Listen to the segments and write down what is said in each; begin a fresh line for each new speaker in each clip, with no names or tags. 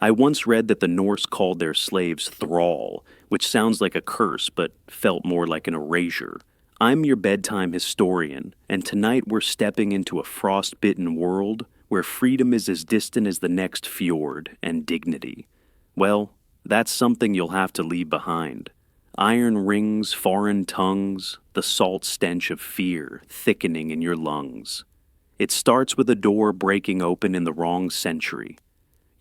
I once read that the Norse called their slaves thrall, which sounds like a curse but felt more like an erasure. I'm your bedtime historian, and tonight we're stepping into a frost-bitten world where freedom is as distant as the next fjord and dignity. Well, that's something you'll have to leave behind. Iron rings, foreign tongues, the salt stench of fear thickening in your lungs. It starts with a door breaking open in the wrong century.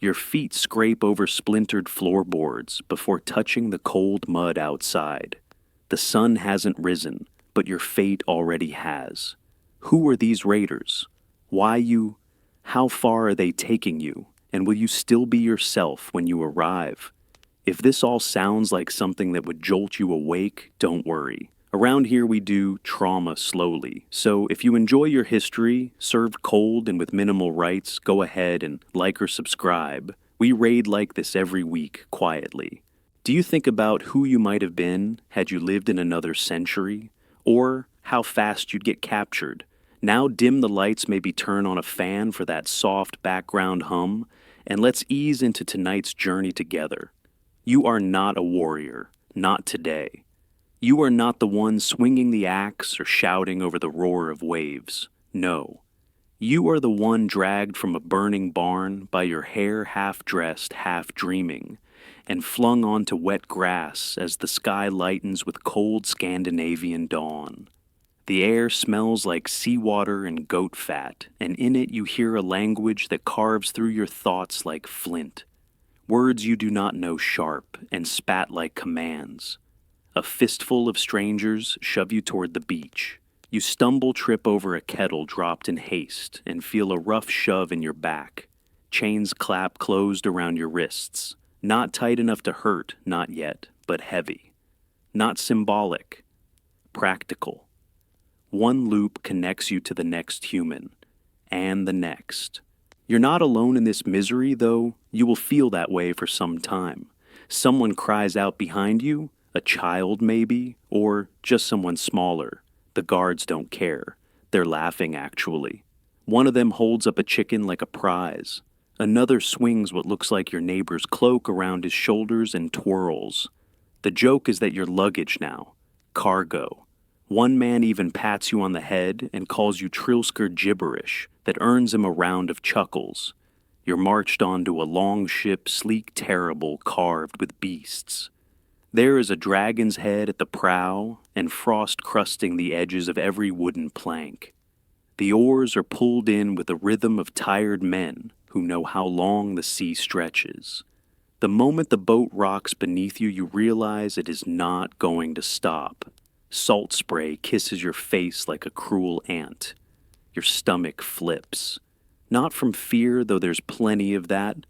Your feet scrape over splintered floorboards before touching the cold mud outside. The sun hasn't risen, but your fate already has. Who are these raiders? Why you? How far are they taking you? And will you still be yourself when you arrive? If this all sounds like something that would jolt you awake, don't worry. Around here we do trauma slowly, so if you enjoy your history, served cold and with minimal rights, go ahead and like or subscribe. We raid like this every week, quietly. Do you think about who you might have been had you lived in another century? Or how fast you'd get captured? Now dim the lights, maybe turn on a fan for that soft background hum, and let's ease into tonight's journey together. You are not a warrior, not today. You are not the one swinging the axe or shouting over the roar of waves. No. You are the one dragged from a burning barn by your hair half-dressed, half-dreaming, and flung onto wet grass as the sky lightens with cold Scandinavian dawn. The air smells like seawater and goat fat, and in it you hear a language that carves through your thoughts like flint. Words you do not know sharp and spat like commands. A fistful of strangers shove you toward the beach. You stumble, trip over a kettle dropped in haste, and feel a rough shove in your back. Chains clap closed around your wrists. Not tight enough to hurt, not yet, but heavy. Not symbolic. Practical. One loop connects you to the next human, and the next. You're not alone in this misery, though you will feel that way for some time. Someone cries out behind you, a child maybe, or just someone smaller. The guards don't care. They're laughing, actually. One of them holds up a chicken like a prize. Another swings what looks like your neighbor's cloak around his shoulders and twirls. The joke is that you're luggage now. Cargo. One man even pats you on the head and calls you Trilsker gibberish that earns him a round of chuckles. You're marched onto a long ship, sleek, terrible, carved with beasts. There is a dragon's head at the prow and frost crusting the edges of every wooden plank. The oars are pulled in with the rhythm of tired men who know how long the sea stretches. The moment the boat rocks beneath you, you realize it is not going to stop. Salt spray kisses your face like a cruel ant. Your stomach flips. Not from fear, though there's plenty of that,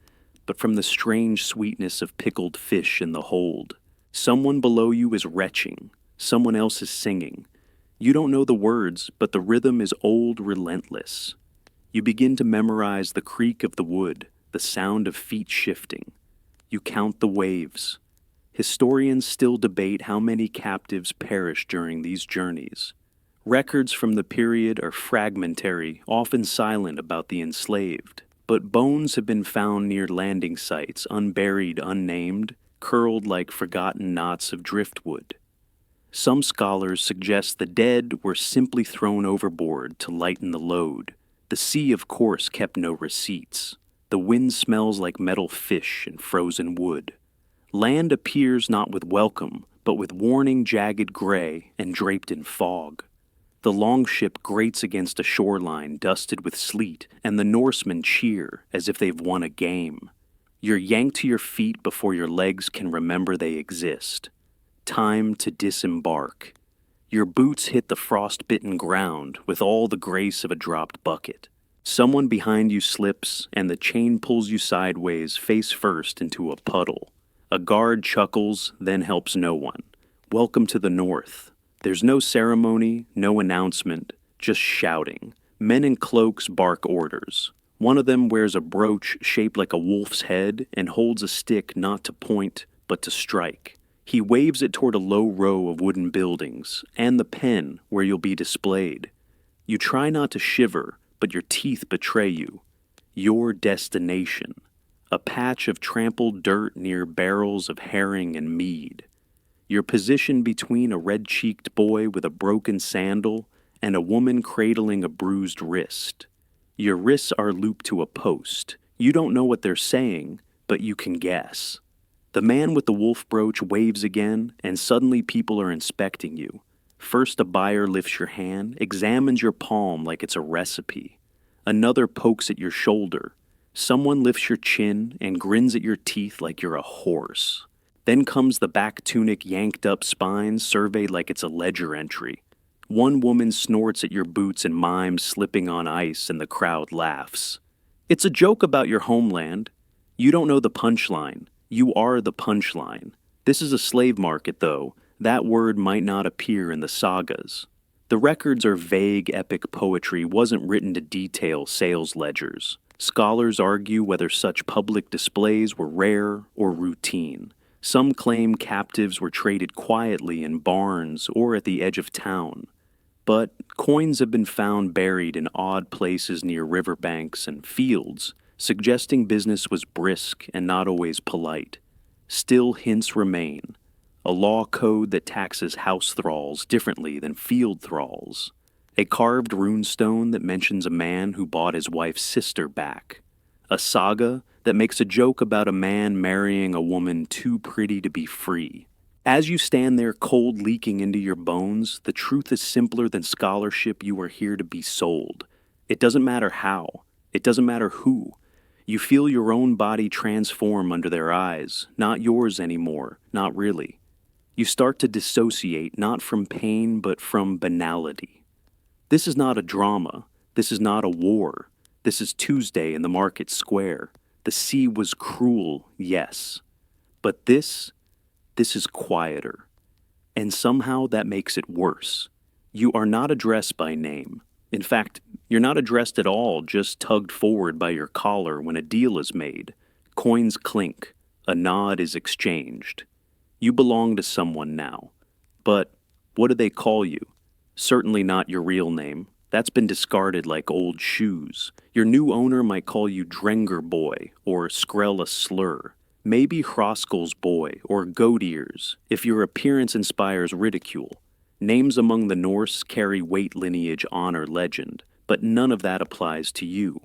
but from the strange sweetness of pickled fish in the hold. Someone below you is retching. Someone else is singing. You don't know the words, but the rhythm is old, relentless. You begin to memorize the creak of the wood, the sound of feet shifting. You count the waves. Historians still debate how many captives perished during these journeys. Records from the period are fragmentary, often silent about the enslaved, but bones have been found near landing sites, unburied, unnamed, curled like forgotten knots of driftwood. Some scholars suggest the dead were simply thrown overboard to lighten the load. The sea, of course, kept no receipts. The wind smells like metal fish and frozen wood. Land appears not with welcome, but with warning jagged gray and draped in fog. The longship grates against a shoreline dusted with sleet, and the Norsemen cheer as if they've won a game. You're yanked to your feet before your legs can remember they exist. Time to disembark. Your boots hit the frost-bitten ground with all the grace of a dropped bucket. Someone behind you slips, and the chain pulls you sideways, face first, into a puddle. A guard chuckles, then helps no one. Welcome to the North. There's no ceremony, no announcement, just shouting. Men in cloaks bark orders. One of them wears a brooch shaped like a wolf's head and holds a stick not to point, but to strike. He waves it toward a low row of wooden buildings, and the pen where you'll be displayed. You try not to shiver, but your teeth betray you. Your destination. a patch of trampled dirt near barrels of herring and mead. You're positioned between a red-cheeked boy with a broken sandal and a woman cradling a bruised wrist. Your wrists are looped to a post. You don't know what they're saying, but you can guess. The man with the wolf brooch waves again, and suddenly people are inspecting you. First, a buyer lifts your hand, examines your palm like it's a recipe. Another pokes at your shoulder. Someone lifts your chin and grins at your teeth like you're a horse. Then comes the back tunic yanked up spine surveyed like it's a ledger entry. One woman snorts at your boots and mimes slipping on ice, and the crowd laughs. It's a joke about your homeland. You don't know the punchline. You are the punchline. This is a slave market, though. That word might not appear in the sagas. The records are vague epic poetry wasn't written to detail sales ledgers. Scholars argue whether such public displays were rare or routine. Some claim captives were traded quietly in barns or at the edge of town. But coins have been found buried in odd places near riverbanks and fields, suggesting business was brisk and not always polite. Still, hints remain. A law code that taxes house thralls differently than field thralls. A carved runestone that mentions a man who bought his wife's sister back. A saga that makes a joke about a man marrying a woman too pretty to be free. As you stand there cold leaking into your bones, the truth is simpler than scholarship. You are here to be sold. It doesn't matter how. It doesn't matter who. You feel your own body transform under their eyes, not yours anymore, not really. You start to dissociate, not from pain, but from banality. This is not a drama. This is not a war. This is Tuesday in the market square. The sea was cruel, yes. But this is quieter. And somehow that makes it worse. You are not addressed by name. In fact, you're not addressed at all, just tugged forward by your collar when a deal is made. Coins clink. A nod is exchanged. You belong to someone now. But what do they call you? Certainly not your real name. That's been discarded like old shoes. Your new owner might call you Drenger Boy or Skrella Slur. Maybe Hroskel's Boy or Goat Ears, if your appearance inspires ridicule. Names among the Norse carry weight, lineage, honor, legend, but none of that applies to you.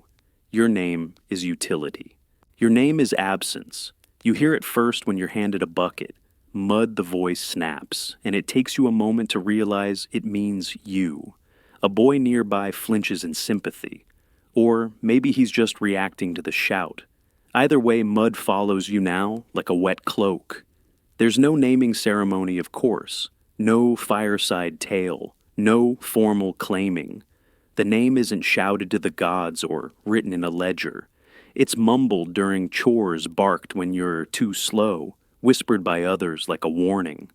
Your name is utility. Your name is absence. You hear it first when you're handed a bucket. Mud, the voice snaps, and it takes you a moment to realize it means you. A boy nearby flinches in sympathy. Or maybe he's just reacting to the shout. Either way, Mud follows you now like a wet cloak. There's no naming ceremony, of course. No fireside tale. No formal claiming. The name isn't shouted to the gods or written in a ledger. It's mumbled during chores, barked when you're too slow, whispered by others like a warning.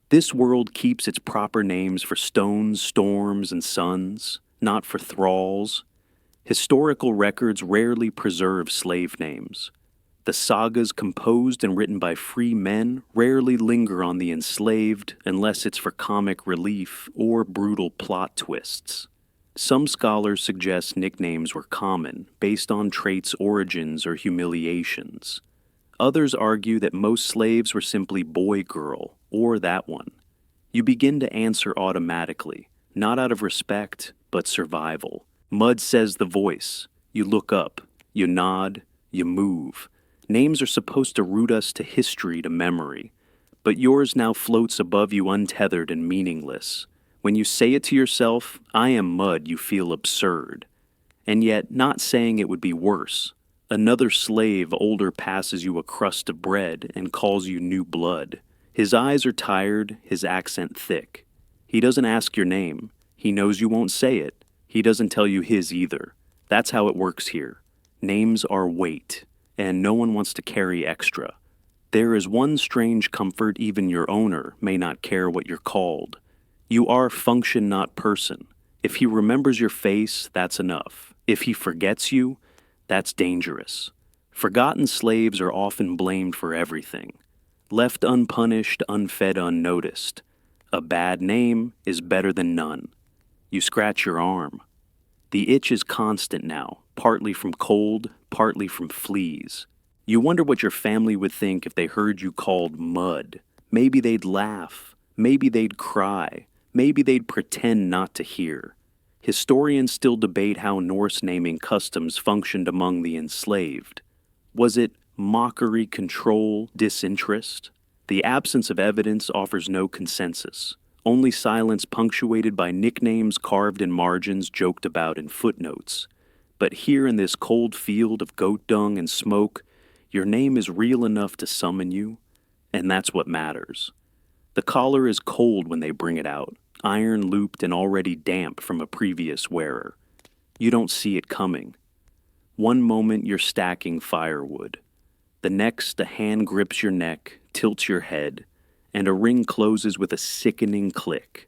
This world keeps its proper names for stones, storms, and suns, not for thralls. Historical records rarely preserve slave names. The sagas composed and written by free men rarely linger on the enslaved unless it's for comic relief or brutal plot twists. Some scholars suggest nicknames were common, based on traits' origins or humiliations. Others argue that most slaves were simply boy-girl, or that one. You begin to answer automatically, not out of respect, but survival. Mud says the voice. You look up. You nod. You move. Names are supposed to root us to history, to memory. But yours now floats above you untethered and meaningless. When you say it to yourself, I am Mud, you feel absurd. And yet, not saying it would be worse. Another slave older passes you a crust of bread and calls you new blood. His eyes are tired, his accent thick. He doesn't ask your name. He knows you won't say it. He doesn't tell you his either. That's how it works here. Names are weight, and no one wants to carry extra. There is one strange comfort even your owner may not care what you're called. You are function, not person. If he remembers your face, that's enough. If he forgets you, that's dangerous. Forgotten slaves are often blamed for everything. Left unpunished, unfed, unnoticed. A bad name is better than none. You scratch your arm. The itch is constant now, partly from cold, partly from fleas. You wonder what your family would think if they heard you called mud. Maybe they'd laugh. Maybe they'd cry. Maybe they'd pretend not to hear. Historians still debate how Norse naming customs functioned among the enslaved. Was it mockery, control, disinterest? The absence of evidence offers no consensus, only silence punctuated by nicknames carved in margins joked about in footnotes. But here in this cold field of goat dung and smoke, your name is real enough to summon you, and that's what matters. The collar is cold when they bring it out, iron looped and already damp from a previous wearer. You don't see it coming. One moment you're stacking firewood. The next, a hand grips your neck, tilts your head, and a ring closes with a sickening click.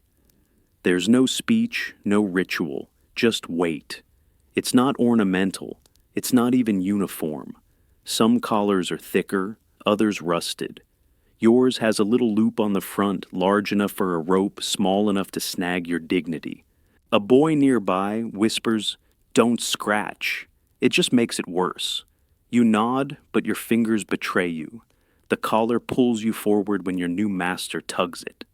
There's no speech, no ritual, just weight. It's not ornamental. It's not even uniform. Some collars are thicker, others rusted. Yours has a little loop on the front, large enough for a rope, small enough to snag your dignity. A boy nearby whispers, "Don't scratch." It just makes it worse. You nod, but your fingers betray you. The collar pulls you forward when your new master tugs it.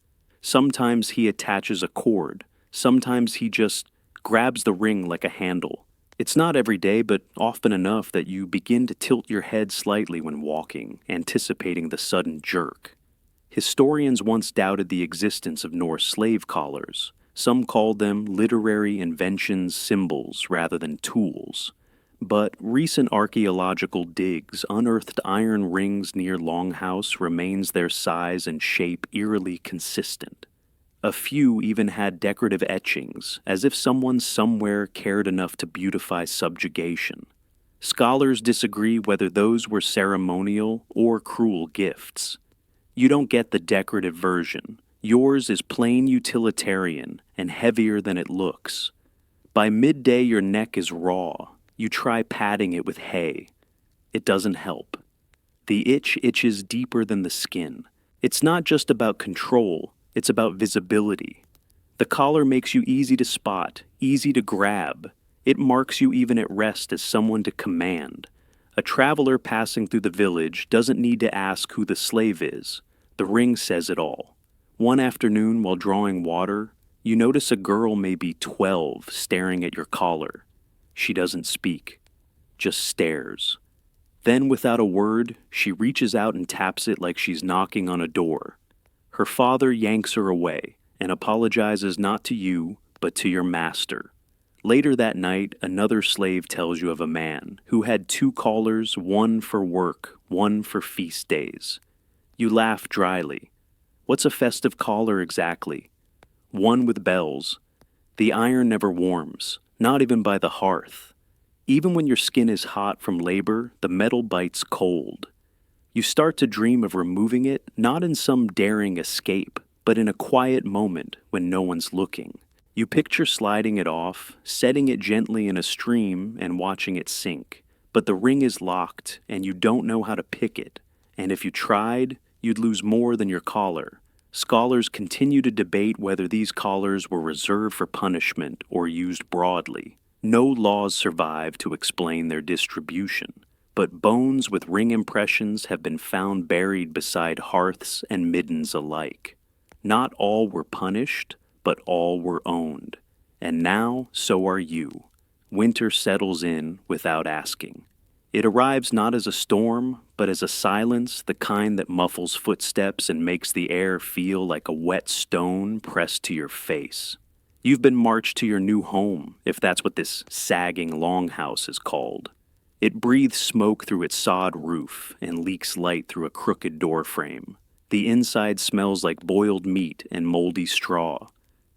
Sometimes he attaches a cord. Sometimes he just grabs the ring like a handle. It's not every day, but often enough that you begin to tilt your head slightly when walking, anticipating the sudden jerk. Historians once doubted the existence of Norse slave collars. Some called them literary inventions, symbols, rather than tools. But recent archaeological digs unearthed iron rings near Longhouse remains their size and shape eerily consistent. A few even had decorative etchings, as if someone somewhere cared enough to beautify subjugation. Scholars disagree whether those were ceremonial or cruel gifts. You don't get the decorative version. Yours is plain utilitarian and heavier than it looks. By midday your neck is raw. You try patting it with hay. It doesn't help. The itch itches deeper than the skin. It's not just about control, it's about visibility. The collar makes you easy to spot, easy to grab. It marks you even at rest as someone to command. A traveler passing through the village doesn't need to ask who the slave is. The ring says it all. One afternoon while drawing water, you notice a girl maybe 12 staring at your collar. She doesn't speak, just stares. Then, without a word, she reaches out and taps it like she's knocking on a door. Her father yanks her away and apologizes not to you, but to your master. Later that night, another slave tells you of a man who had 2 collars, one for work, one for feast days. You laugh dryly. What's a festive collar exactly? One with bells. The iron never warms. Not even by the hearth. Even when your skin is hot from labor, the metal bites cold. You start to dream of removing it, not in some daring escape, but in a quiet moment when no one's looking. You picture sliding it off, setting it gently in a stream, and watching it sink. But the ring is locked, and you don't know how to pick it. And if you tried, you'd lose more than your collar. Scholars continue to debate whether these collars were reserved for punishment or used broadly. No laws survive to explain their distribution, but bones with ring impressions have been found buried beside hearths and middens alike. Not all were punished, but all were owned. And now, so are you. Winter settles in without asking. It arrives not as a storm, but as a silence, the kind that muffles footsteps and makes the air feel like a wet stone pressed to your face. You've been marched to your new home, if that's what this sagging longhouse is called. It breathes smoke through its sod roof and leaks light through a crooked doorframe. The inside smells like boiled meat and moldy straw.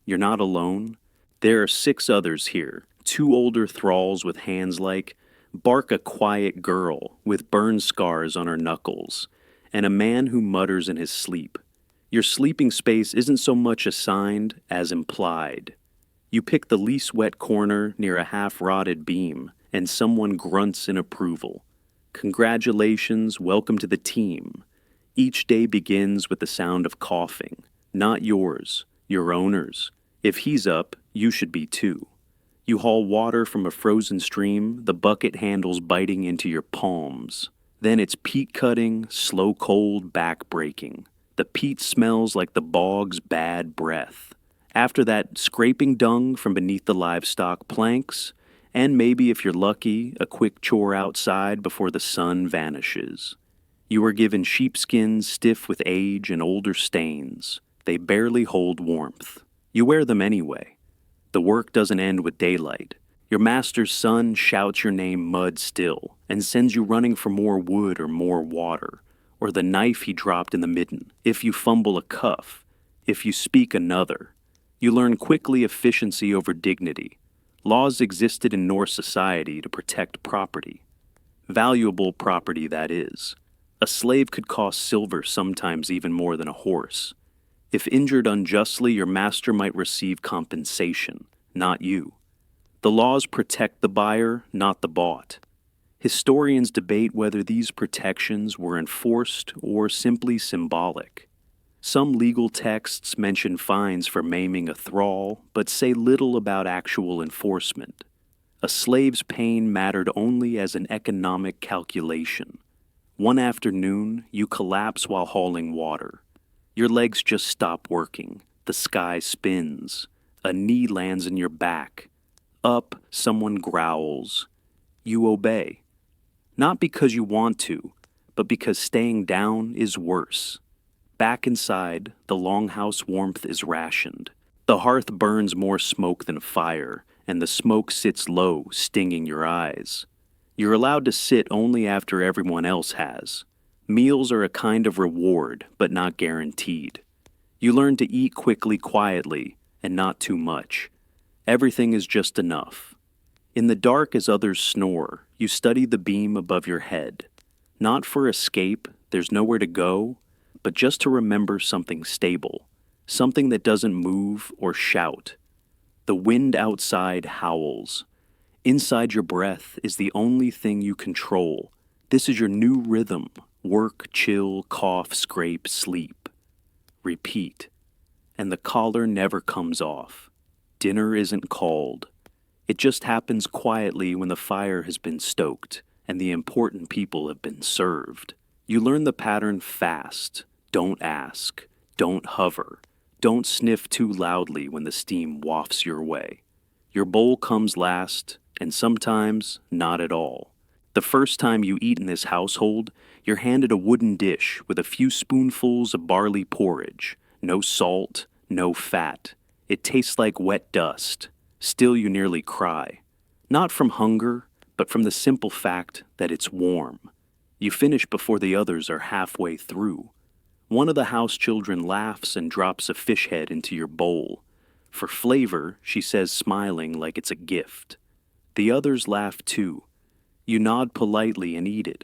You're not alone. There are 6 others here, 2 older thralls with hands like bark a quiet girl with burn scars on her knuckles, and a man who mutters in his sleep. Your sleeping space isn't so much assigned as implied. You pick the least wet corner near a half-rotted beam, and someone grunts in approval. Congratulations, welcome to the team. Each day begins with the sound of coughing. Not yours, your owner's. If he's up, you should be too. You haul water from a frozen stream, the bucket handles biting into your palms. Then it's peat cutting, slow cold, back breaking. The peat smells like the bog's bad breath. After that, scraping dung from beneath the livestock planks, and maybe, if you're lucky, a quick chore outside before the sun vanishes. You are given sheepskins stiff with age and older stains. They barely hold warmth. You wear them anyway. The work doesn't end with daylight. Your master's son shouts your name mud still and sends you running for more wood or more water, or the knife he dropped in the midden, if you fumble a cuff, if you speak another. You learn quickly efficiency over dignity. Laws existed in Norse society to protect property. Valuable property, that is. A slave could cost silver, sometimes even more than a horse. If injured unjustly, your master might receive compensation, not you. The laws protect the buyer, not the bought. Historians debate whether these protections were enforced or simply symbolic. Some legal texts mention fines for maiming a thrall, but say little about actual enforcement. A slave's pain mattered only as an economic calculation. One afternoon, you collapse while hauling water. Your legs just stop working. The sky spins. A knee lands in your back. Up, someone growls. You obey. Not because you want to, but because staying down is worse. Back inside, the longhouse warmth is rationed. The hearth burns more smoke than fire, and the smoke sits low, stinging your eyes. You're allowed to sit only after everyone else has. Meals are a kind of reward, but not guaranteed. You learn to eat quickly, quietly, and not too much. Everything is just enough. In the dark as others snore, you study the beam above your head. Not for escape, there's nowhere to go, but just to remember something stable, something that doesn't move or shout. The wind outside howls. Inside your breath is the only thing you control. This is your new rhythm. Work, chill, cough, scrape, sleep. Repeat. And the collar never comes off. Dinner isn't called. It just happens quietly when the fire has been stoked and the important people have been served. You learn the pattern fast. Don't ask. Don't hover. Don't sniff too loudly when the steam wafts your way. Your bowl comes last, and sometimes not at all. The first time you eat in this household, you're handed a wooden dish with a few spoonfuls of barley porridge. No salt, no fat. It tastes like wet dust. Still you nearly cry. Not from hunger, but from the simple fact that it's warm. You finish before the others are halfway through. One of the house children laughs and drops a fish head into your bowl. For flavor, she says, smiling like it's a gift. The others laugh too. You nod politely and eat it.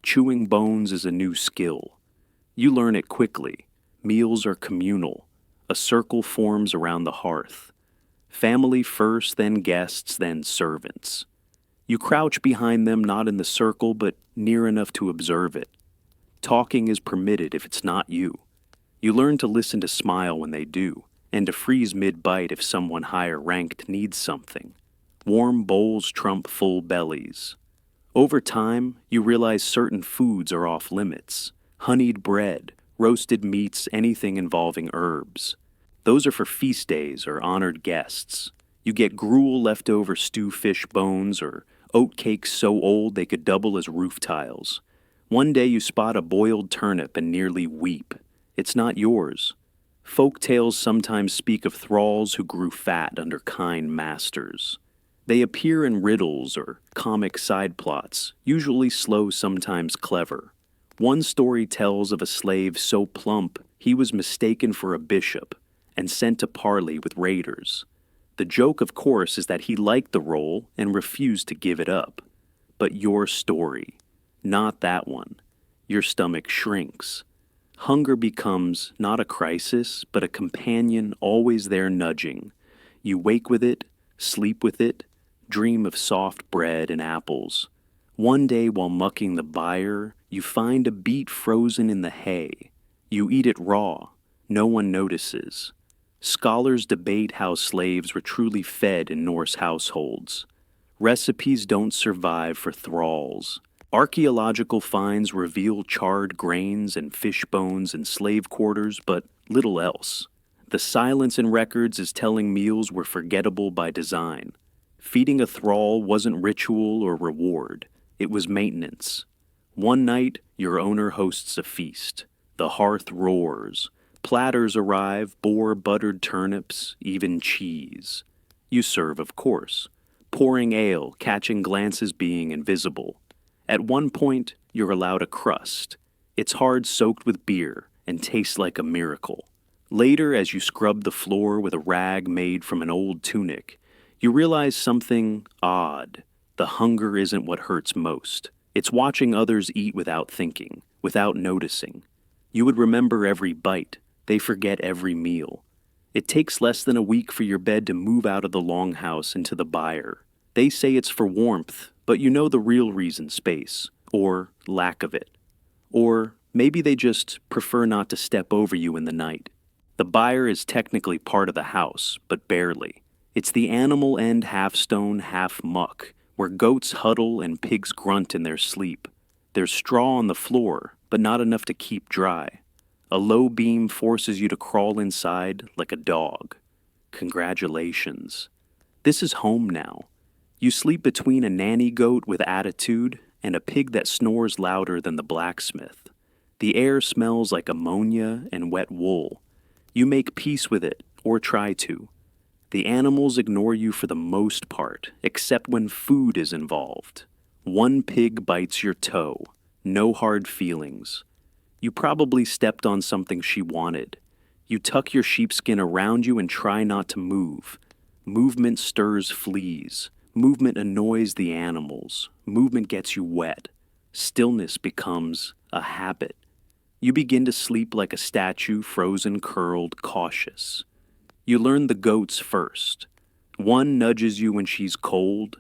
Chewing bones is a new skill. You learn it quickly. Meals are communal. A circle forms around the hearth. Family first, then guests, then servants. You crouch behind them, not in the circle, but near enough to observe it. Talking is permitted if it's not you. You learn to listen to smile when they do, and to freeze mid-bite if someone higher ranked needs something. Warm bowls trump full bellies. Over time, you realize certain foods are off limits. Honeyed bread, roasted meats, anything involving herbs. Those are for feast days or honored guests. You get gruel leftover stew fish bones or oat cakes so old they could double as roof tiles. One day you spot a boiled turnip and nearly weep. It's not yours. Folk tales sometimes speak of thralls who grew fat under kind masters. They appear in riddles or comic side plots, usually slow, sometimes clever. One story tells of a slave so plump he was mistaken for a bishop and sent to parley with raiders. The joke, of course, is that he liked the role and refused to give it up. But your story, not that one. Your stomach shrinks. Hunger becomes not a crisis, but a companion always there nudging. You wake with it, sleep with it, dream of soft bread and apples. One day while mucking the byre, you find a beet frozen in the hay. You eat it raw. No one notices. Scholars debate how slaves were truly fed in Norse households. Recipes don't survive for thralls. Archaeological finds reveal charred grains and fish bones in slave quarters, but little else. The silence in records is telling meals were forgettable by design. Feeding a thrall wasn't ritual or reward, it was maintenance. One night, your owner hosts a feast. The hearth roars. Platters arrive, boar buttered turnips, even cheese. You serve, of course, pouring ale, catching glances being invisible. At one point, you're allowed a crust. It's hard soaked with beer and tastes like a miracle. Later, as you scrub the floor with a rag made from an old tunic, you realize something odd. The hunger isn't what hurts most. It's watching others eat without thinking, without noticing. You would remember every bite. They forget every meal. It takes less than a week for your bed to move out of the longhouse into the byre. They say it's for warmth, but you know the real reason: space, or lack of it. Or maybe they just prefer not to step over you in the night. The byre is technically part of the house, but barely. It's the animal end half stone, half muck, where goats huddle and pigs grunt in their sleep. There's straw on the floor, but not enough to keep dry. A low beam forces you to crawl inside like a dog. Congratulations. This is home now. You sleep between a nanny goat with attitude and a pig that snores louder than the blacksmith. The air smells like ammonia and wet wool. You make peace with it, or try to. The animals ignore you for the most part, except when food is involved. One pig bites your toe. No hard feelings. You probably stepped on something she wanted. You tuck your sheepskin around you and try not to move. Movement stirs fleas. Movement annoys the animals. Movement gets you wet. Stillness becomes a habit. You begin to sleep like a statue, frozen, curled, cautious. You learn the goats first. One nudges you when she's cold.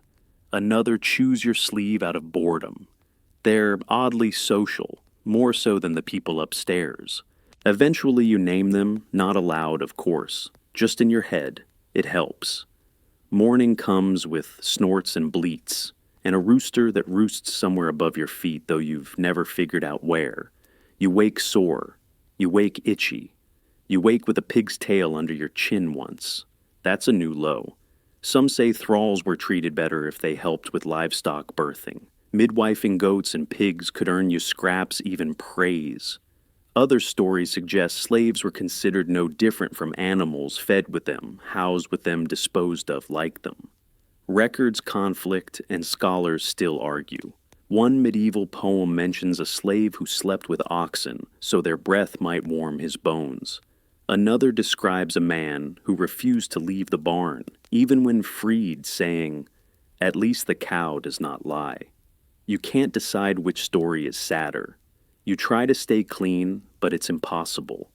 Another chews your sleeve out of boredom. They're oddly social, more so than the people upstairs. Eventually you name them, not aloud, of course, just in your head. It helps. Morning comes with snorts and bleats, and a rooster that roosts somewhere above your feet, though you've never figured out where. You wake sore. You wake itchy. You wake with a pig's tail under your chin once. That's a new low. Some say thralls were treated better if they helped with livestock birthing. Midwifing goats and pigs could earn you scraps, even praise. Other stories suggest slaves were considered no different from animals, fed with them, housed with them, disposed of like them. Records conflict, and scholars still argue. One medieval poem mentions a slave who slept with oxen so their breath might warm his bones. Another describes a man who refused to leave the barn, even when freed, saying, "At least the cow does not lie." You can't decide which story is sadder. You try to stay clean, but it's impossible.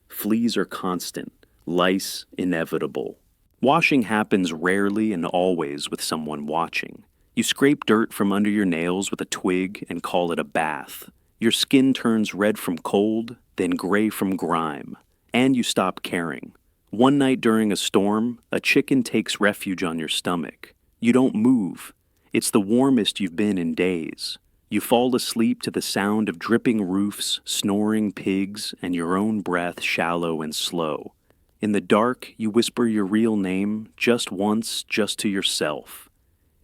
Fleas are constant, lice inevitable. Washing happens rarely and always with someone watching. You scrape dirt from under your nails with a twig and call it a bath. Your skin turns red from cold, then gray from grime, and you stop caring. One night during a storm, a chicken takes refuge on your stomach. You don't move. It's the warmest you've been in days. You fall asleep to the sound of dripping roofs, snoring pigs, and your own breath shallow and slow. In the dark, you whisper your real name just once, just to yourself.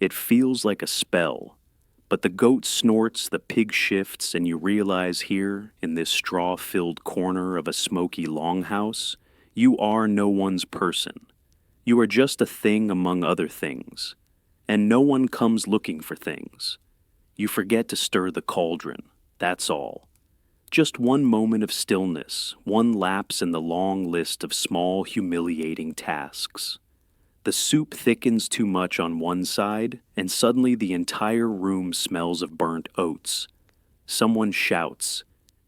It feels like a spell. But the goat snorts, the pig shifts, and you realize here, in this straw-filled corner of a smoky longhouse, you are no one's person. You are just a thing among other things. And no one comes looking for things. You forget to stir the cauldron, that's all. Just one moment of stillness, one lapse in the long list of small, humiliating tasks. The soup thickens too much on one side, and suddenly the entire room smells of burnt oats. Someone shouts.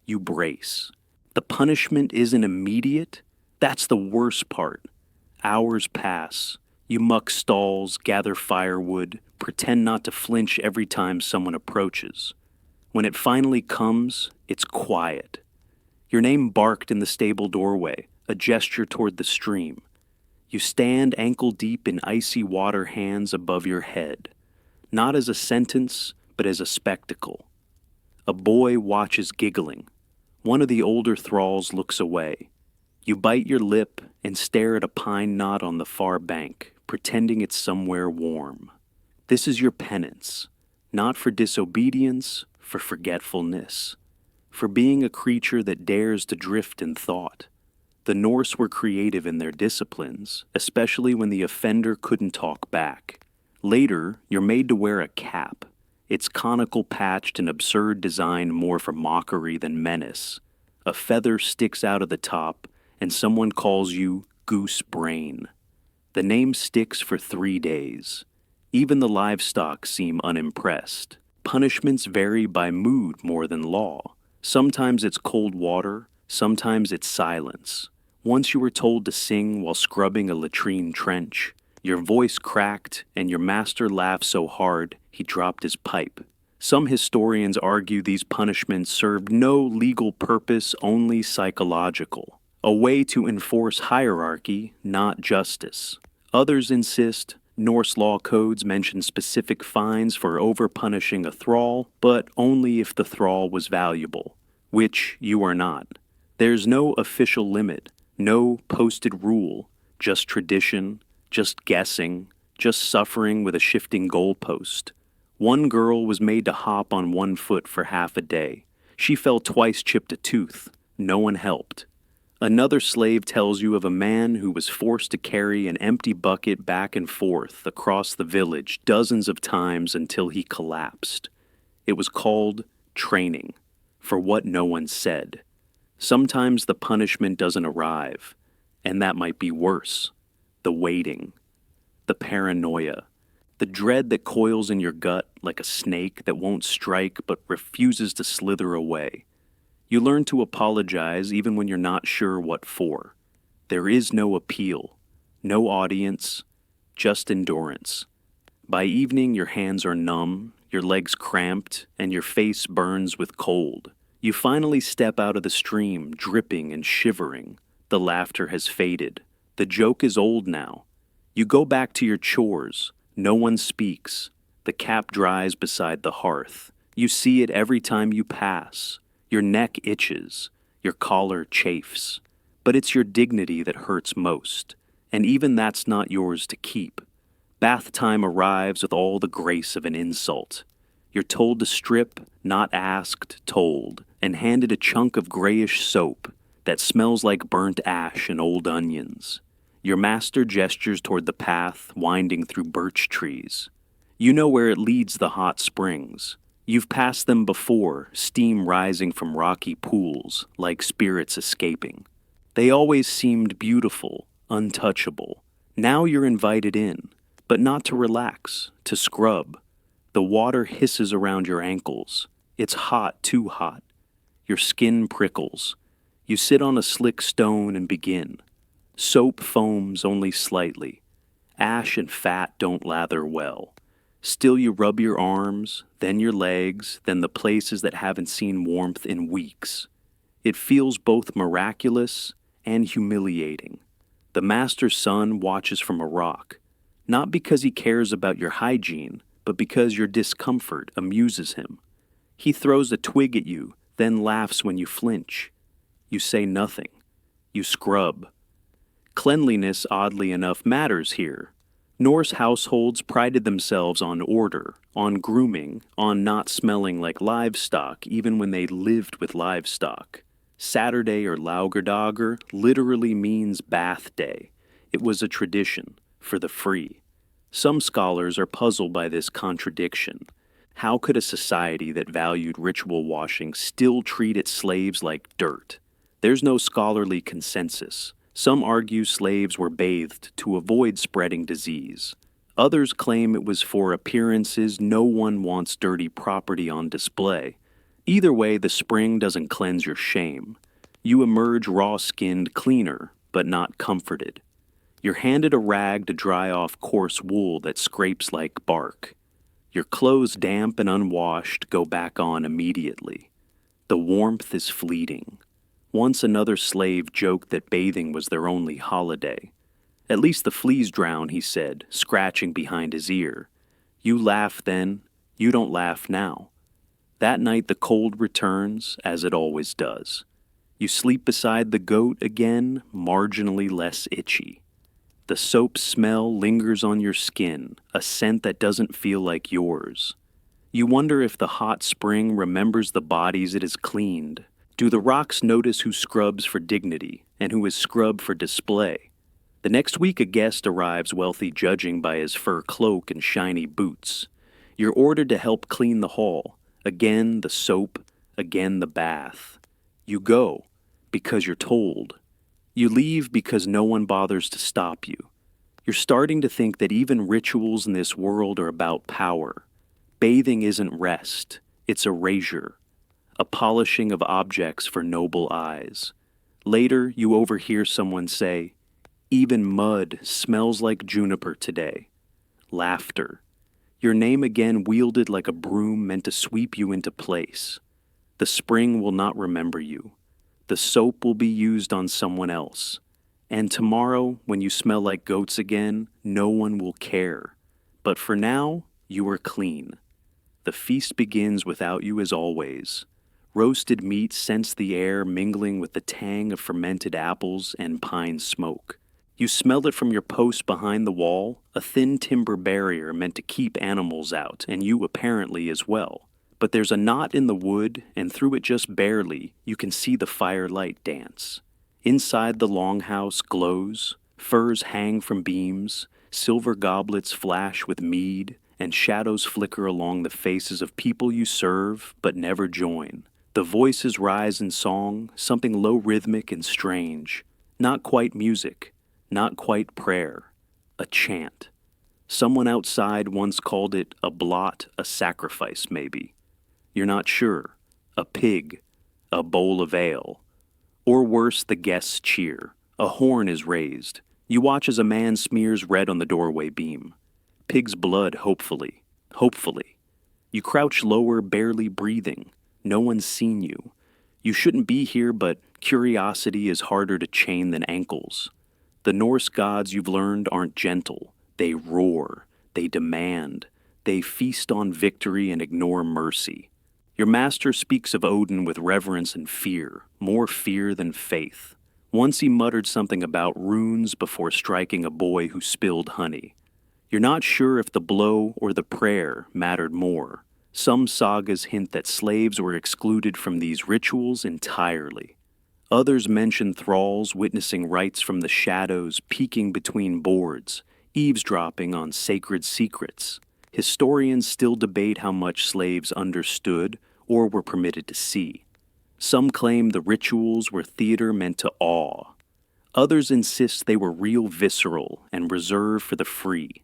You brace. The punishment isn't immediate. That's the worst part. Hours pass. You muck stalls, gather firewood, pretend not to flinch every time someone approaches. When it finally comes, it's quiet. Your name barked in the stable doorway, a gesture toward the stream. You stand ankle-deep in icy water hands above your head, not as a sentence, but as a spectacle. A boy watches giggling. One of the older thralls looks away. You bite your lip and stare at a pine knot on the far bank, pretending it's somewhere warm. This is your penance, not for disobedience, for forgetfulness, for being a creature that dares to drift in thought. The Norse were creative in their disciplines, especially when the offender couldn't talk back. Later, you're made to wear a cap. Its conical patched and absurd design more for mockery than menace. A feather sticks out of the top, and someone calls you Goose Brain. The name sticks for 3 days. Even the livestock seem unimpressed. Punishments vary by mood more than law. Sometimes it's cold water, sometimes it's silence. Once you were told to sing while scrubbing a latrine trench. Your voice cracked, and your master laughed so hard he dropped his pipe. Some historians argue these punishments served no legal purpose, only psychological. A way to enforce hierarchy, not justice. Others insist Norse law codes mention specific fines for over-punishing a thrall, but only if the thrall was valuable, which you are not. There's no official limit, no posted rule, just tradition, just guessing, just suffering with a shifting goalpost. One girl was made to hop on one foot for half a day. She fell twice, chipped a tooth. No one helped. Another slave tells you of a man who was forced to carry an empty bucket back and forth across the village dozens of times until he collapsed. It was called training, for what no one said. Sometimes the punishment doesn't arrive, and that might be worse. The waiting, the paranoia, the dread that coils in your gut like a snake that won't strike but refuses to slither away. You learn to apologize even when you're not sure what for. There is no appeal, no audience, just endurance. By evening, your hands are numb, your legs cramped, and your face burns with cold. You finally step out of the stream, dripping and shivering. The laughter has faded. The joke is old now. You go back to your chores. No one speaks. The cap dries beside the hearth. You see it every time you pass. Your neck itches. Your collar chafes. But it's your dignity that hurts most. And even that's not yours to keep. Bath time arrives with all the grace of an insult. You're told to strip, not asked, told, and handed a chunk of grayish soap that smells like burnt ash and old onions. Your master gestures toward the path winding through birch trees. You know where it leads the hot springs. You've passed them before, steam rising from rocky pools, like spirits escaping. They always seemed beautiful, untouchable. Now you're invited in, but not to relax, to scrub. The water hisses around your ankles. It's hot, too hot. Your skin prickles. You sit on a slick stone and begin. Soap foams only slightly. Ash and fat don't lather well. Still you rub your arms, then your legs, then the places that haven't seen warmth in weeks. It feels both miraculous and humiliating. The master's son watches from a rock, not because he cares about your hygiene, but because your discomfort amuses him. He throws a twig at you, then laughs when you flinch. You say nothing. You scrub. Cleanliness, oddly enough, matters here. Norse households prided themselves on order, on grooming, on not smelling like livestock even when they lived with livestock. Saturday or Laugardagur literally means bath day. It was a tradition, for the free. Some scholars are puzzled by this contradiction. How could a society that valued ritual washing still treat its slaves like dirt? There's no scholarly consensus. Some argue slaves were bathed to avoid spreading disease. Others claim it was for appearances. No one wants dirty property on display. Either way, the spring doesn't cleanse your shame. You emerge raw-skinned cleaner, but not comforted. You're handed a rag to dry off coarse wool that scrapes like bark. Your clothes, damp and unwashed, go back on immediately. The warmth is fleeting. Once another slave joked that bathing was their only holiday. At least the fleas drown, he said, scratching behind his ear. You laugh then, you don't laugh now. That night the cold returns, as it always does. You sleep beside the goat again, marginally less itchy. The soap smell lingers on your skin, a scent that doesn't feel like yours. You wonder if the hot spring remembers the bodies it has cleaned. Do the rocks notice who scrubs for dignity and who is scrubbed for display? The next week a guest arrives wealthy judging by his fur cloak and shiny boots. You're ordered to help clean the hall. Again the soap, again the bath. You go, because you're told. You leave because no one bothers to stop you. You're starting to think that even rituals in this world are about power. Bathing isn't rest, it's erasure, a polishing of objects for noble eyes. Later, you overhear someone say, "Even mud smells like juniper today." Laughter. Your name again wielded like a broom meant to sweep you into place. The spring will not remember you. The soap will be used on someone else. And tomorrow, when you smell like goats again, no one will care. But for now, you are clean. The feast begins without you as always. Roasted meat scents the air mingling with the tang of fermented apples and pine smoke. You smell it from your post behind the wall, a thin timber barrier meant to keep animals out, and you apparently as well. But there's a knot in the wood, and through it just barely, you can see the firelight dance. Inside the longhouse glows, furs hang from beams, silver goblets flash with mead, and shadows flicker along the faces of people you serve but never join. The voices rise in song, something low rhythmic and strange. Not quite music, not quite prayer, a chant. Someone outside once called it a blot, a sacrifice maybe. You're not sure. A pig, a bowl of ale. Or worse, the guests cheer. A horn is raised. You watch as a man smears red on the doorway beam. Pig's blood, hopefully. Hopefully. You crouch lower, barely breathing. No one's seen you. You shouldn't be here, but curiosity is harder to chain than ankles. The Norse gods you've learned aren't gentle. They roar. They demand. They feast on victory and ignore mercy. Your master speaks of Odin with reverence and fear, more fear than faith. Once he muttered something about runes before striking a boy who spilled honey. You're not sure if the blow or the prayer mattered more. Some sagas hint that slaves were excluded from these rituals entirely. Others mention thralls witnessing rites from the shadows peeking between boards, eavesdropping on sacred secrets. Historians still debate how much slaves understood or were permitted to see. Some claim the rituals were theater meant to awe. Others insist they were real visceral and reserved for the free.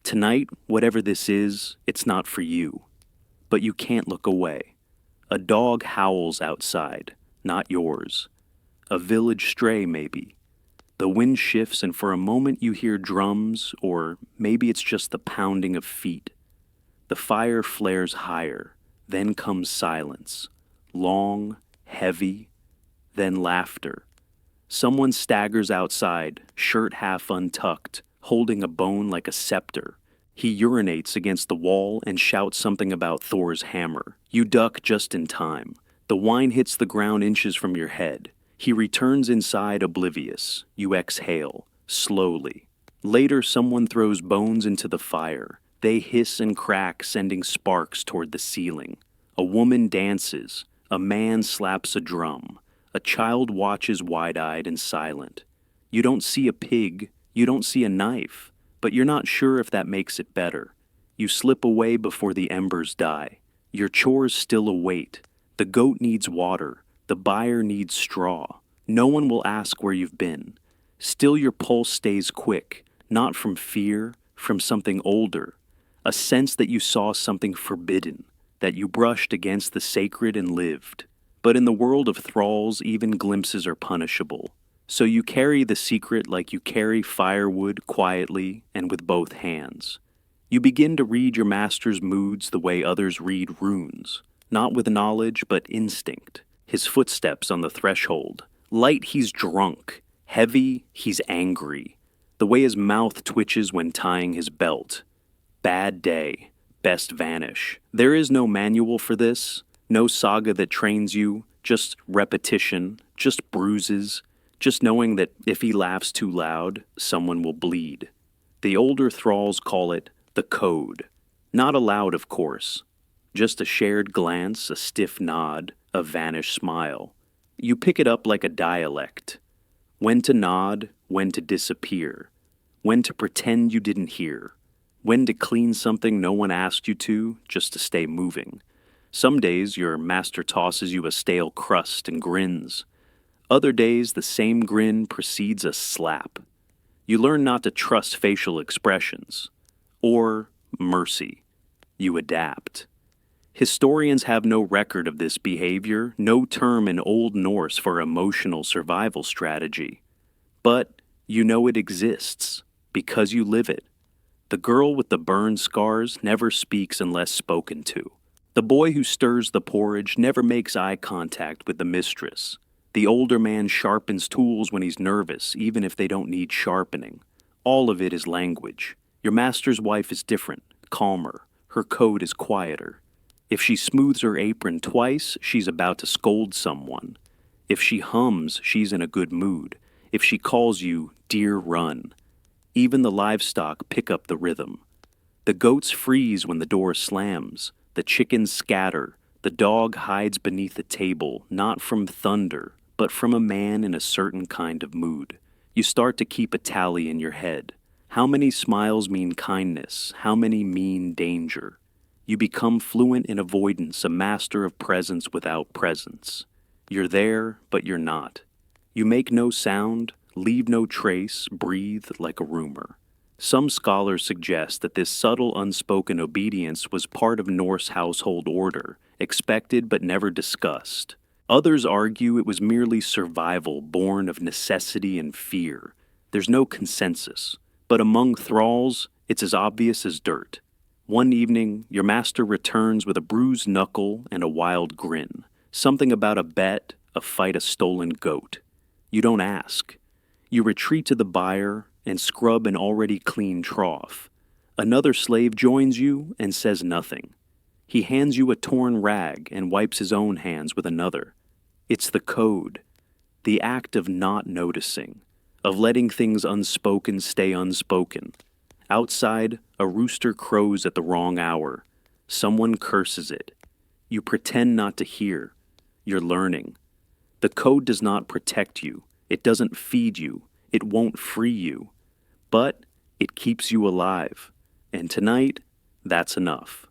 Tonight, whatever this is, it's not for you. But you can't look away. A dog howls outside, not yours. A village stray, maybe. The wind shifts and for a moment you hear drums, or maybe it's just the pounding of feet. The fire flares higher, then comes silence. Long, heavy, then laughter. Someone staggers outside, shirt half untucked, holding a bone like a scepter. He urinates against the wall and shouts something about Thor's hammer. You duck just in time. The wine hits the ground inches from your head. He returns inside oblivious. You exhale, slowly. Later, someone throws bones into the fire. They hiss and crack, sending sparks toward the ceiling. A woman dances. A man slaps a drum. A child watches wide-eyed and silent. You don't see a pig. You don't see a knife. But you're not sure if that makes it better. You slip away before the embers die. Your chores still await. The goat needs water. The buyer needs straw. No one will ask where you've been. Still your pulse stays quick, not from fear, from something older. A sense that you saw something forbidden, that you brushed against the sacred and lived. But in the world of thralls, even glimpses are punishable. So you carry the secret like you carry firewood quietly and with both hands. You begin to read your master's moods the way others read runes, not with knowledge but instinct. His footsteps on the threshold. Light, he's drunk. Heavy, he's angry. The way his mouth twitches when tying his belt. Bad day. Best vanish. There is no manual for this. No saga that trains you, just repetition, just bruises, just knowing that if he laughs too loud, someone will bleed. The older thralls call it the code. Not aloud, of course. Just a shared glance, a stiff nod, a vanished smile. You pick it up like a dialect. When to nod, when to disappear. When to pretend you didn't hear. When to clean something no one asked you to, just to stay moving. Some days your master tosses you a stale crust and grins. Other days the same grin precedes a slap. You learn not to trust facial expressions. Or mercy. You adapt. Historians have no record of this behavior, no term in Old Norse for emotional survival strategy. But you know it exists, because you live it. The girl with the burned scars never speaks unless spoken to. The boy who stirs the porridge never makes eye contact with the mistress. The older man sharpens tools when he's nervous, even if they don't need sharpening. All of it is language. Your master's wife is different, calmer. Her code is quieter. If she smooths her apron twice, she's about to scold someone. If she hums, she's in a good mood. If she calls you, dear run. Even the livestock pick up the rhythm. The goats freeze when the door slams. The chickens scatter. The dog hides beneath the table, not from thunder, but from a man in a certain kind of mood. You start to keep a tally in your head. How many smiles mean kindness? How many mean danger? You become fluent in avoidance, a master of presence without presence. You're there, but you're not. You make no sound, leave no trace, breathe like a rumor. Some scholars suggest that this subtle unspoken obedience was part of Norse household order, expected but never discussed. Others argue it was merely survival born of necessity and fear. There's no consensus, but among thralls, it's as obvious as dirt. One evening, your master returns with a bruised knuckle and a wild grin. Something about a bet, a fight, a stolen goat. You don't ask. You retreat to the byre and scrub an already clean trough. Another slave joins you and says nothing. He hands you a torn rag and wipes his own hands with another. It's the code. The act of not noticing, of letting things unspoken stay unspoken. Outside, a rooster crows at the wrong hour. Someone curses it. You pretend not to hear. You're learning. The code does not protect you. It doesn't feed you. It won't free you. But it keeps you alive. And tonight, that's enough.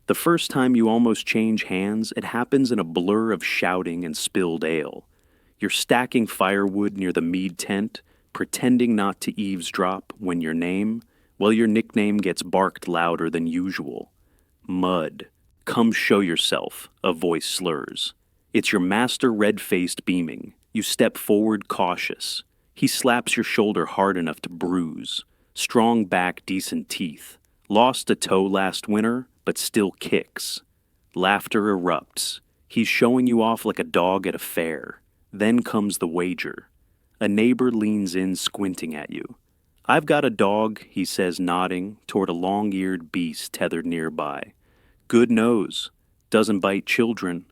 The first time you almost change hands, it happens in a blur of shouting and spilled ale. You're stacking firewood near the mead tent, pretending not to eavesdrop when your nickname gets barked louder than usual. Mud. Come show yourself, a voice slurs. It's your master red-faced beaming. You step forward cautious. He slaps your shoulder hard enough to bruise. Strong back, decent teeth. Lost a toe last winter, but still kicks. Laughter erupts. He's showing you off like a dog at a fair. Then comes the wager. A neighbor leans in, squinting at you. I've got a dog, he says, nodding toward a long-eared beast tethered nearby. Good nose. Doesn't bite children.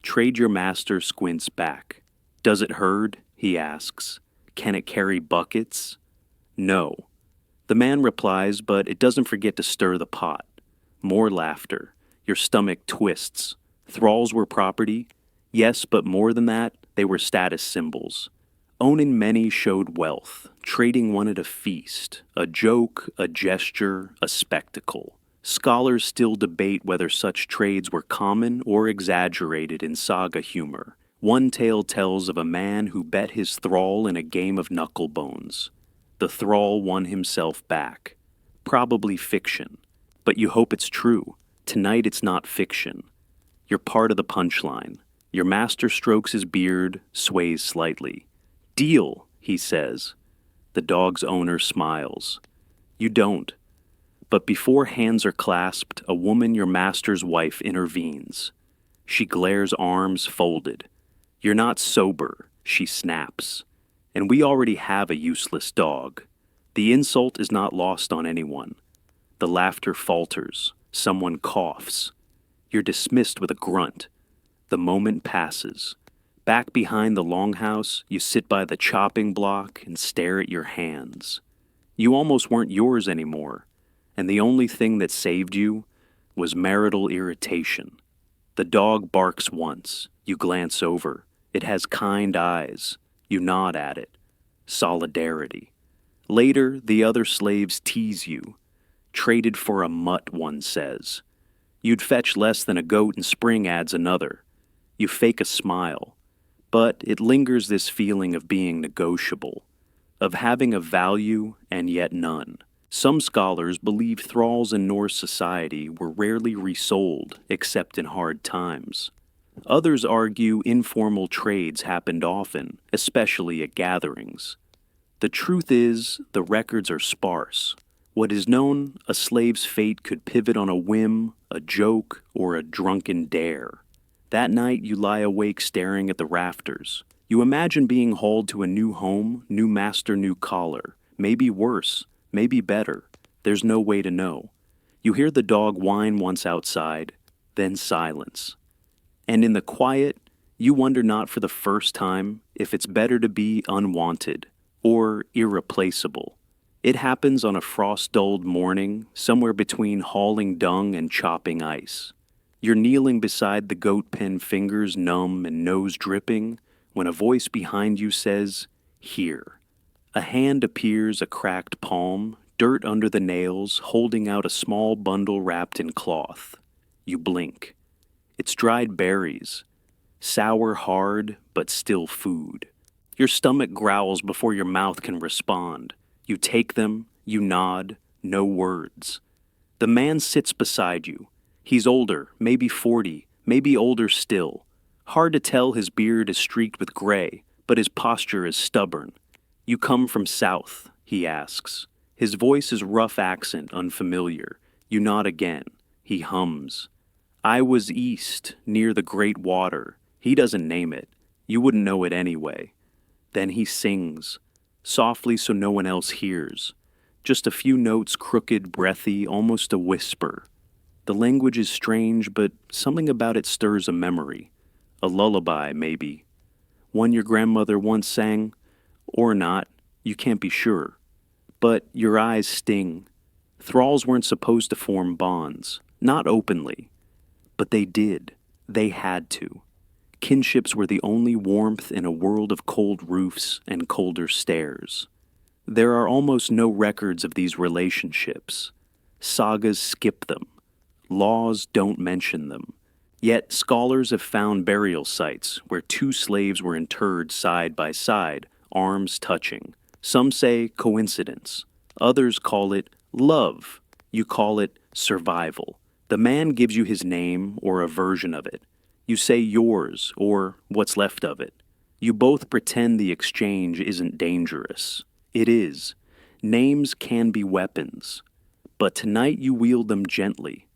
Trade your master squints back. Does it herd? He asks. Can it carry buckets? No. The man replies, but it doesn't forget to stir the pot. More laughter. Your stomach twists. Thralls were property? Yes, but more than that, they were status symbols. Owning many showed wealth. Trading one at a feast. A joke, a gesture, a spectacle. Scholars still debate whether such trades were common or exaggerated in saga humor. One tale tells of a man who bet his thrall in a game of knucklebones. The thrall won himself back. Probably fiction. But you hope it's true. Tonight it's not fiction. You're part of the punchline. Your master strokes his beard, sways slightly. Deal, he says. The dog's owner smiles. You don't. But before hands are clasped, a woman, your master's wife, intervenes. She glares, arms folded. You're not sober, she snaps. And we already have a useless dog. The insult is not lost on anyone. The laughter falters. Someone coughs. You're dismissed with a grunt. The moment passes. Back behind the longhouse, you sit by the chopping block and stare at your hands. You almost weren't yours anymore, and the only thing that saved you was marital irritation. The dog barks once. You glance over. It has kind eyes. You nod at it. Solidarity. Later, the other slaves tease you. Traded for a mutt, one says. You'd fetch less than a goat, and spring adds another. You fake a smile. But it lingers, this feeling of being negotiable, of having a value and yet none. Some scholars believe thralls in Norse society were rarely resold except in hard times. Others argue informal trades happened often, especially at gatherings. The truth is, the records are sparse. What is known, a slave's fate could pivot on a whim, a joke, or a drunken dare. That night you lie awake staring at the rafters. You imagine being hauled to a new home, new master, new collar. Maybe worse, maybe better. There's no way to know. You hear the dog whine once outside, then silence. And in the quiet, you wonder not for the first time if it's better to be unwanted or irreplaceable. It happens on a frost-dulled morning, somewhere between hauling dung and chopping ice. You're kneeling beside the goat pen, fingers numb and nose dripping, when a voice behind you says, "Here." A hand appears, a cracked palm, dirt under the nails, holding out a small bundle wrapped in cloth. You blink. It's dried berries. Sour, hard, but still food. Your stomach growls before your mouth can respond. You take them, you nod, no words. The man sits beside you. He's older, maybe 40, maybe older still. Hard to tell, his beard is streaked with gray, but his posture is stubborn. "You come from south?" he asks. His voice is rough accent, unfamiliar. You nod again. He hums. "I was east, near the great water." He doesn't name it. You wouldn't know it anyway. Then he sings, softly so no one else hears. Just a few notes, crooked, breathy, almost a whisper. The language is strange, but something about it stirs a memory. A lullaby, maybe. One your grandmother once sang, or not, you can't be sure. But your eyes sting. Thralls weren't supposed to form bonds, not openly. But they did. They had to. Kinships were the only warmth in a world of cold roofs and colder stairs. There are almost no records of these relationships. Sagas skip them. Laws don't mention them. Yet scholars have found burial sites where two slaves were interred side by side, arms touching. Some say coincidence. Others call it love. You call it survival. The man gives you his name or a version of it. You say yours, or what's left of it. You both pretend the exchange isn't dangerous. It is. Names can be weapons. But tonight you wield them gently.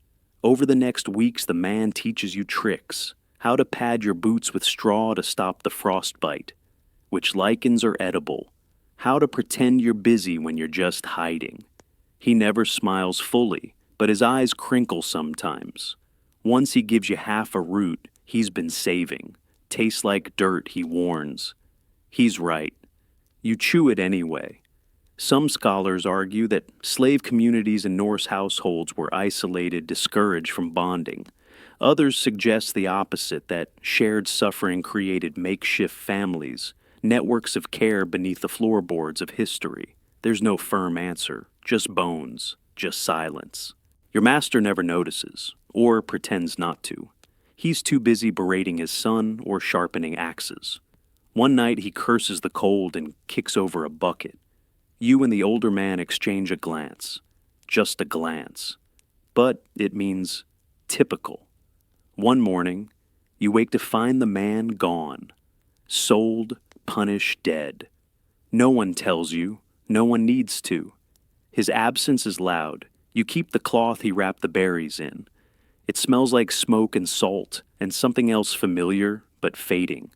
Over the next weeks, the man teaches you tricks, how to pad your boots with straw to stop the frostbite, which lichens are edible, how to pretend you're busy when you're just hiding. He never smiles fully, but his eyes crinkle sometimes. Once he gives you half a root he's been saving. Tastes like dirt, he warns. He's right. You chew it anyway. Some scholars argue that slave communities in Norse households were isolated, discouraged from bonding. Others suggest the opposite, that shared suffering created makeshift families, networks of care beneath the floorboards of history. There's no firm answer, just bones, just silence. Your master never notices, or pretends not to. He's too busy berating his son or sharpening axes. One night he curses the cold and kicks over a bucket. You and the older man exchange a glance. Just a glance. But it means typical. One morning, you wake to find the man gone. Sold, punished, dead. No one tells you. No one needs to. His absence is loud. You keep the cloth he wrapped the berries in. It smells like smoke and salt and something else familiar but fading.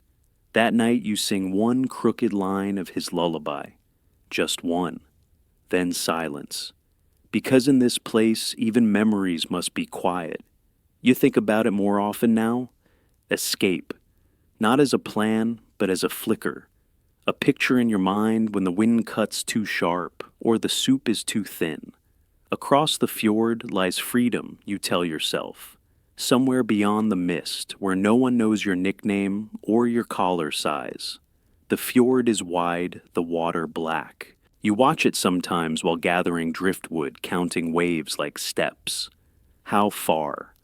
That night you sing one crooked line of his lullaby. Just one. Then silence. Because in this place even memories must be quiet. You think about it more often now? Escape. Not as a plan, but as a flicker. A picture in your mind when the wind cuts too sharp or the soup is too thin. Across the fjord lies freedom, you tell yourself. Somewhere beyond the mist, where no one knows your nickname or your collar size. The fjord is wide, the water black. You watch it sometimes while gathering driftwood, counting waves like steps. How far?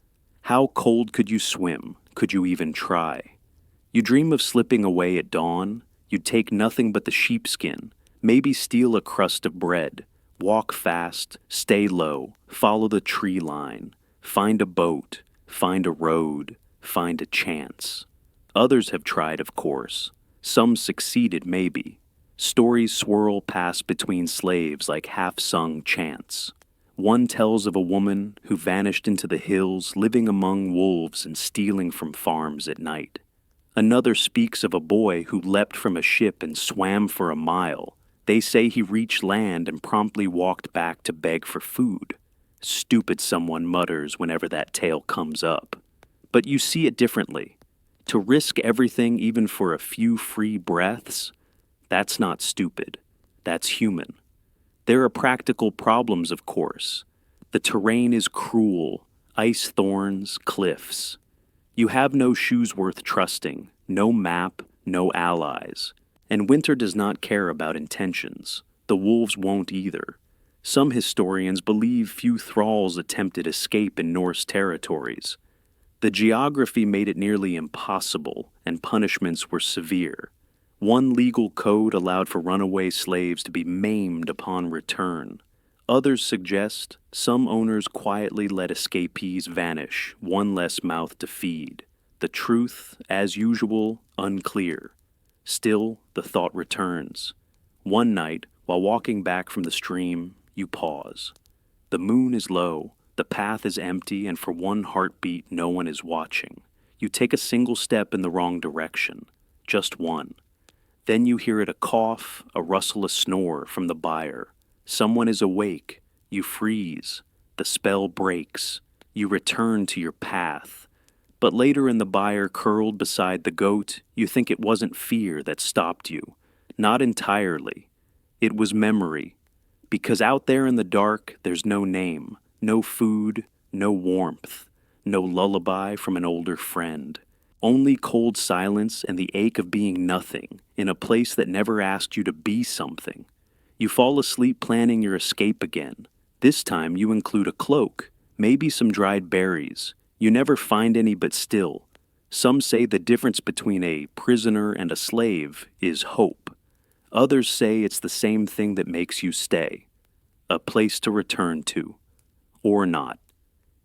How cold could you swim? Could you even try? You dream of slipping away at dawn. You'd take nothing but the sheepskin, maybe steal a crust of bread, walk fast, stay low, follow the tree line, find a boat, find a road, find a chance. Others have tried, of course. Some succeeded, maybe. Stories swirl past between slaves like half-sung chants. One tells of a woman who vanished into the hills, living among wolves and stealing from farms at night. Another speaks of a boy who leapt from a ship and swam for a mile. They say he reached land and promptly walked back to beg for food. Stupid, someone mutters whenever that tale comes up. But you see it differently. To risk everything even for a few free breaths, that's not stupid. That's human. There are practical problems, of course. The terrain is cruel, ice thorns, cliffs. You have no shoes worth trusting, no map, no allies. And winter does not care about intentions. The wolves won't either. Some historians believe few thralls attempted escape in Norse territories. The geography made it nearly impossible, and punishments were severe. One legal code allowed for runaway slaves to be maimed upon return. Others suggest some owners quietly let escapees vanish, one less mouth to feed. The truth, as usual, unclear. Still, the thought returns. One night, while walking back from the stream, you pause. The moon is low, the path is empty, and for one heartbeat, no one is watching. You take a single step in the wrong direction. Just one. Then you hear it a cough, a rustle, a snore from the byre. Someone is awake. You freeze. The spell breaks. You return to your path. But later in the byre curled beside the goat, you think it wasn't fear that stopped you. Not entirely. It was memory. Because out there in the dark, there's no name, no food, no warmth, no lullaby from an older friend. Only cold silence and the ache of being nothing in a place that never asked you to be something. You fall asleep planning your escape again. This time you include a cloak, maybe some dried berries. You never find any, but still. Some say the difference between a prisoner and a slave is hope. Others say it's the same thing that makes you stay. A place to return to. Or not.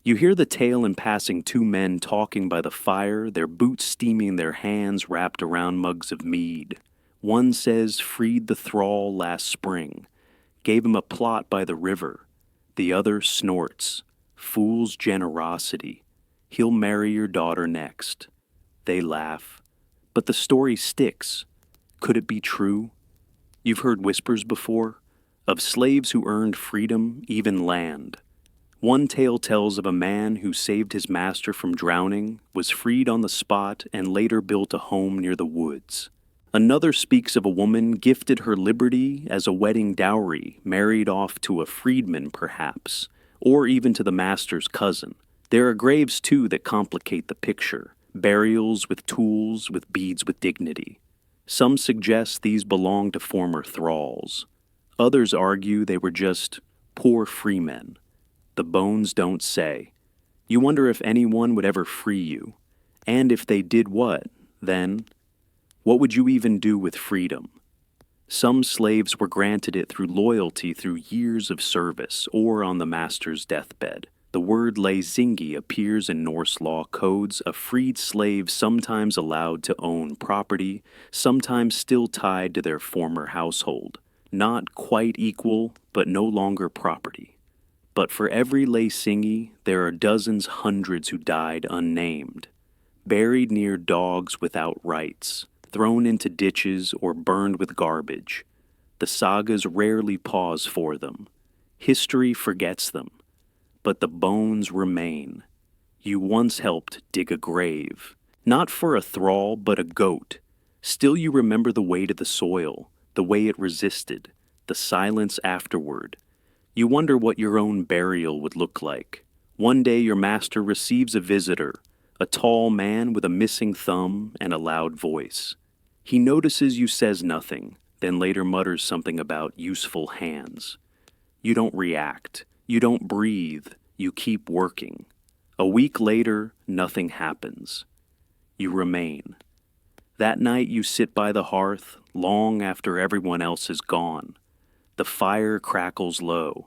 You hear the tale in passing, two men talking by the fire, their boots steaming, their hands wrapped around mugs of mead. One says freed the thrall last spring, gave him a plot by the river. The other snorts, fool's generosity. He'll marry your daughter next. They laugh. But the story sticks. Could it be true? You've heard whispers before, of slaves who earned freedom, even land. One tale tells of a man who saved his master from drowning, was freed on the spot, and later built a home near the woods. Another speaks of a woman gifted her liberty as a wedding dowry, married off to a freedman perhaps, or even to the master's cousin. There are graves too that complicate the picture, burials with tools, with beads with dignity. Some suggest these belong to former thralls. Others argue they were just poor freemen. The bones don't say. You wonder if anyone would ever free you. And if they did what, then? What would you even do with freedom? Some slaves were granted it through loyalty through years of service or on the master's deathbed. The word leisingi appears in Norse law codes, a freed slave sometimes allowed to own property, sometimes still tied to their former household. Not quite equal, but no longer property. But for every leisingi, there are dozens, hundreds who died unnamed, buried near dogs without rights, thrown into ditches or burned with garbage. The sagas rarely pause for them. History forgets them. But the bones remain. You once helped dig a grave. Not for a thrall, but a goat. Still you remember the weight of the soil, the way it resisted, the silence afterward. You wonder what your own burial would look like. One day your master receives a visitor, a tall man with a missing thumb and a loud voice. He notices you says nothing, then later mutters something about useful hands. You don't react. You don't breathe. You keep working. A week later, nothing happens. You remain. That night you sit by the hearth, long after everyone else is gone. The fire crackles low.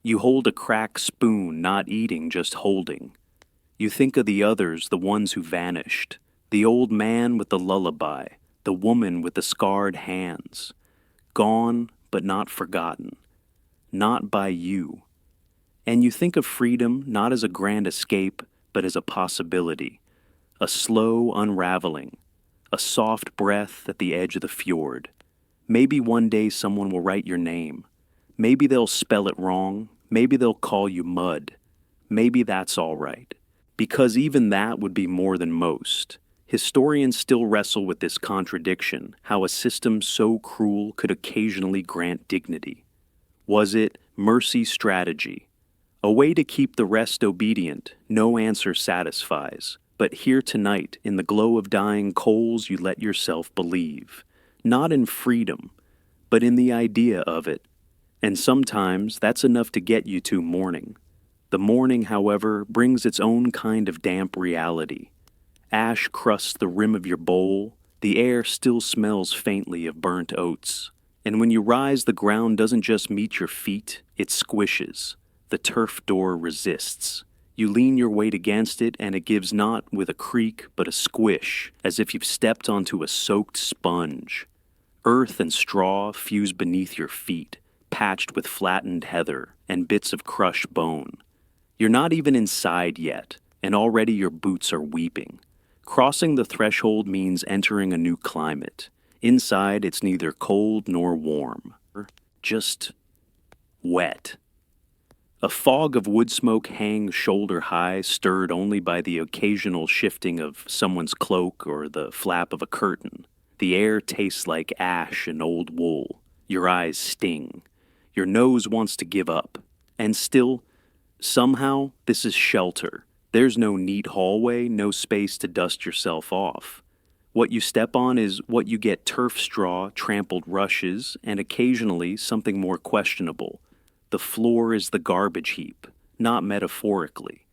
You hold a cracked spoon, not eating, just holding. You think of the others, the ones who vanished. The old man with the lullaby, the woman with the scarred hands. Gone, but not forgotten. Not by you. And you think of freedom not as a grand escape, but as a possibility. A slow unraveling. A soft breath at the edge of the fjord. Maybe one day someone will write your name. Maybe they'll spell it wrong. Maybe they'll call you mud. Maybe that's all right. Because even that would be more than most. Historians still wrestle with this contradiction, how a system so cruel could occasionally grant dignity. Was it mercy strategy? A way to keep the rest obedient, no answer satisfies. But here tonight, in the glow of dying coals, you let yourself believe. Not in freedom, but in the idea of it. And sometimes that's enough to get you to morning. The morning, however, brings its own kind of damp reality. Ash crusts the rim of your bowl. The air still smells faintly of burnt oats. And when you rise, the ground doesn't just meet your feet, it squishes. The turf door resists. You lean your weight against it, and it gives not with a creak, but a squish, as if you've stepped onto a soaked sponge. Earth and straw fuse beneath your feet, patched with flattened heather and bits of crushed bone. You're not even inside yet, and already your boots are weeping. Crossing the threshold means entering a new climate. Inside, it's neither cold nor warm. Just wet. A fog of wood smoke hangs shoulder high, stirred only by the occasional shifting of someone's cloak or the flap of a curtain. The air tastes like ash and old wool. Your eyes sting. Your nose wants to give up. And still, somehow, this is shelter. There's no neat hallway, no space to dust yourself off. What you step on is what you get: turf straw, trampled rushes, and occasionally something more questionable. The floor is the garbage heap, not metaphorically.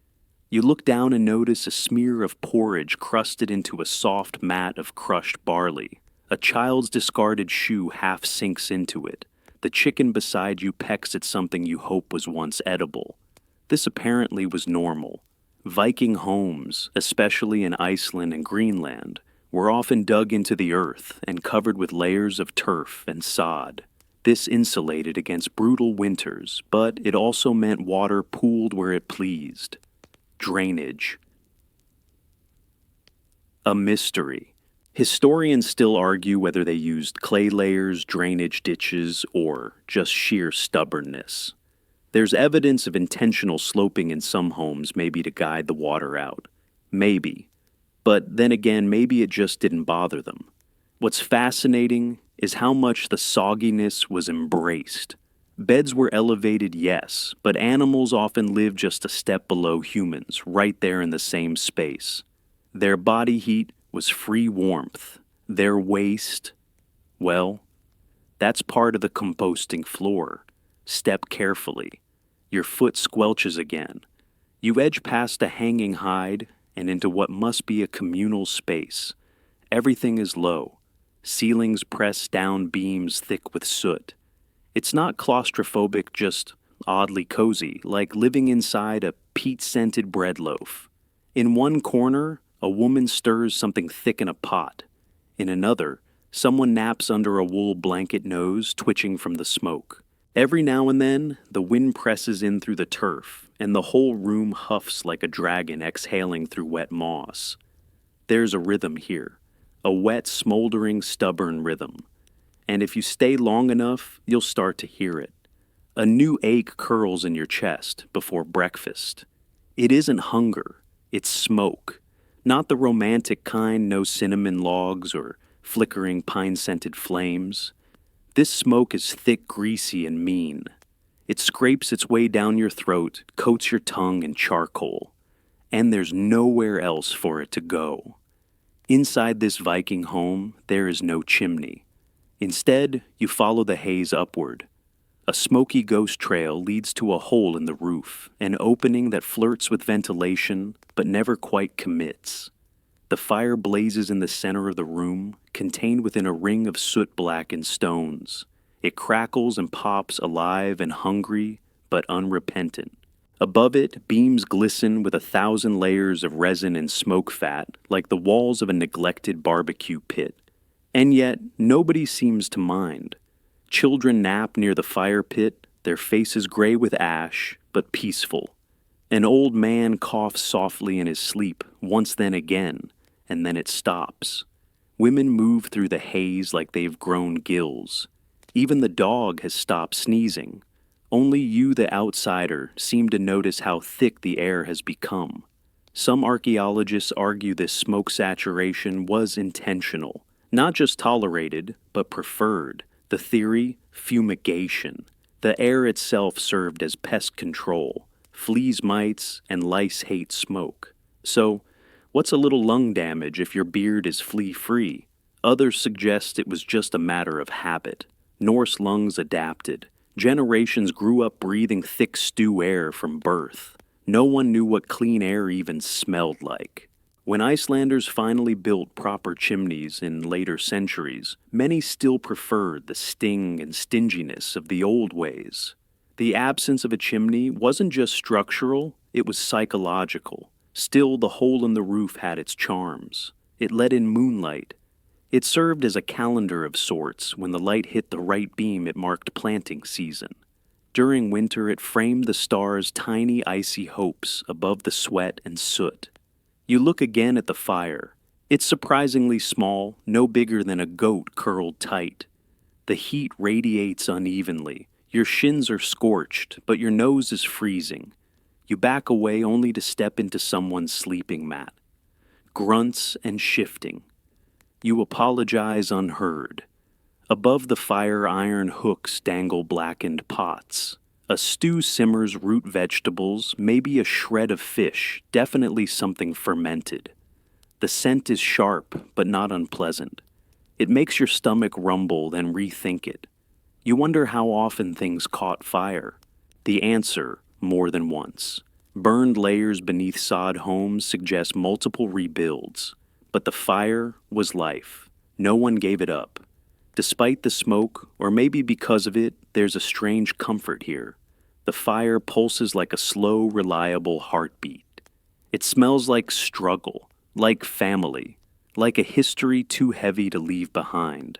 You look down and notice a smear of porridge crusted into a soft mat of crushed barley. A child's discarded shoe half sinks into it. The chicken beside you pecks at something you hope was once edible. This apparently was normal. Viking homes, especially in Iceland and Greenland, were often dug into the earth and covered with layers of turf and sod. This insulated against brutal winters, but it also meant water pooled where it pleased. Drainage. A mystery. Historians still argue whether they used clay layers, drainage ditches, or just sheer stubbornness. There's evidence of intentional sloping in some homes, maybe to guide the water out. Maybe. But then again, maybe it just didn't bother them. What's fascinating is how much the sogginess was embraced. Beds were elevated, yes, but animals often lived just a step below humans, right there in the same space. Their body heat was free warmth. Their waste, well, that's part of the composting floor. Step carefully. Your foot squelches again. You edge past a hanging hide and into what must be a communal space. Everything is low. Ceilings press down beams thick with soot. It's not claustrophobic, just oddly cozy, like living inside a peat-scented bread loaf. In one corner, a woman stirs something thick in a pot. In another, someone naps under a wool blanket, nose twitching from the smoke. Every now and then, the wind presses in through the turf, and the whole room huffs like a dragon exhaling through wet moss. There's a rhythm here. A wet, smoldering, stubborn rhythm. And if you stay long enough, you'll start to hear it. A new ache curls in your chest before breakfast. It isn't hunger, it's smoke. Not the romantic kind, no cinnamon logs or flickering pine-scented flames. This smoke is thick, greasy, and mean. It scrapes its way down your throat, coats your tongue in charcoal, and there's nowhere else for it to go. Inside this Viking home, there is no chimney. Instead, you follow the haze upward. A smoky ghost trail leads to a hole in the roof, an opening that flirts with ventilation but never quite commits. The fire blazes in the center of the room, contained within a ring of soot-blackened stones. It crackles and pops alive and hungry, but unrepentant. Above it, beams glisten with 1,000 layers of resin and smoke fat, like the walls of a neglected barbecue pit. And yet, nobody seems to mind. Children nap near the fire pit, their faces gray with ash, but peaceful. An old man coughs softly in his sleep, once then again, and then it stops. Women move through the haze like they've grown gills. Even the dog has stopped sneezing. Only you, the outsider, seem to notice how thick the air has become. Some archaeologists argue this smoke saturation was intentional, not just tolerated, but preferred. The theory, fumigation. The air itself served as pest control. Fleas, mites, and lice hate smoke. So, what's a little lung damage if your beard is flea-free? Others suggest it was just a matter of habit. Norse lungs adapted. Generations grew up breathing thick stew air from birth. No one knew what clean air even smelled like. When Icelanders finally built proper chimneys in later centuries, many still preferred the sting and stinginess of the old ways. The absence of a chimney wasn't just structural, it was psychological. Still, the hole in the roof had its charms. It let in moonlight. It served as a calendar of sorts. When the light hit the right beam, it marked planting season. During winter, it framed the stars' tiny icy hopes above the sweat and soot. You look again at the fire. It's surprisingly small, no bigger than a goat curled tight. The heat radiates unevenly. Your shins are scorched, but your nose is freezing. You back away only to step into someone's sleeping mat. Grunts and shifting. You apologize unheard. Above the fire, iron hooks dangle blackened pots. A stew simmers root vegetables, maybe a shred of fish, definitely something fermented. The scent is sharp, but not unpleasant. It makes your stomach rumble, then rethink it. You wonder how often things caught fire. The answer, more than once. Burned layers beneath sod homes suggest multiple rebuilds. But the fire was life. No one gave it up. Despite the smoke, or maybe because of it, there's a strange comfort here. The fire pulses like a slow, reliable heartbeat. It smells like struggle, like family, like a history too heavy to leave behind.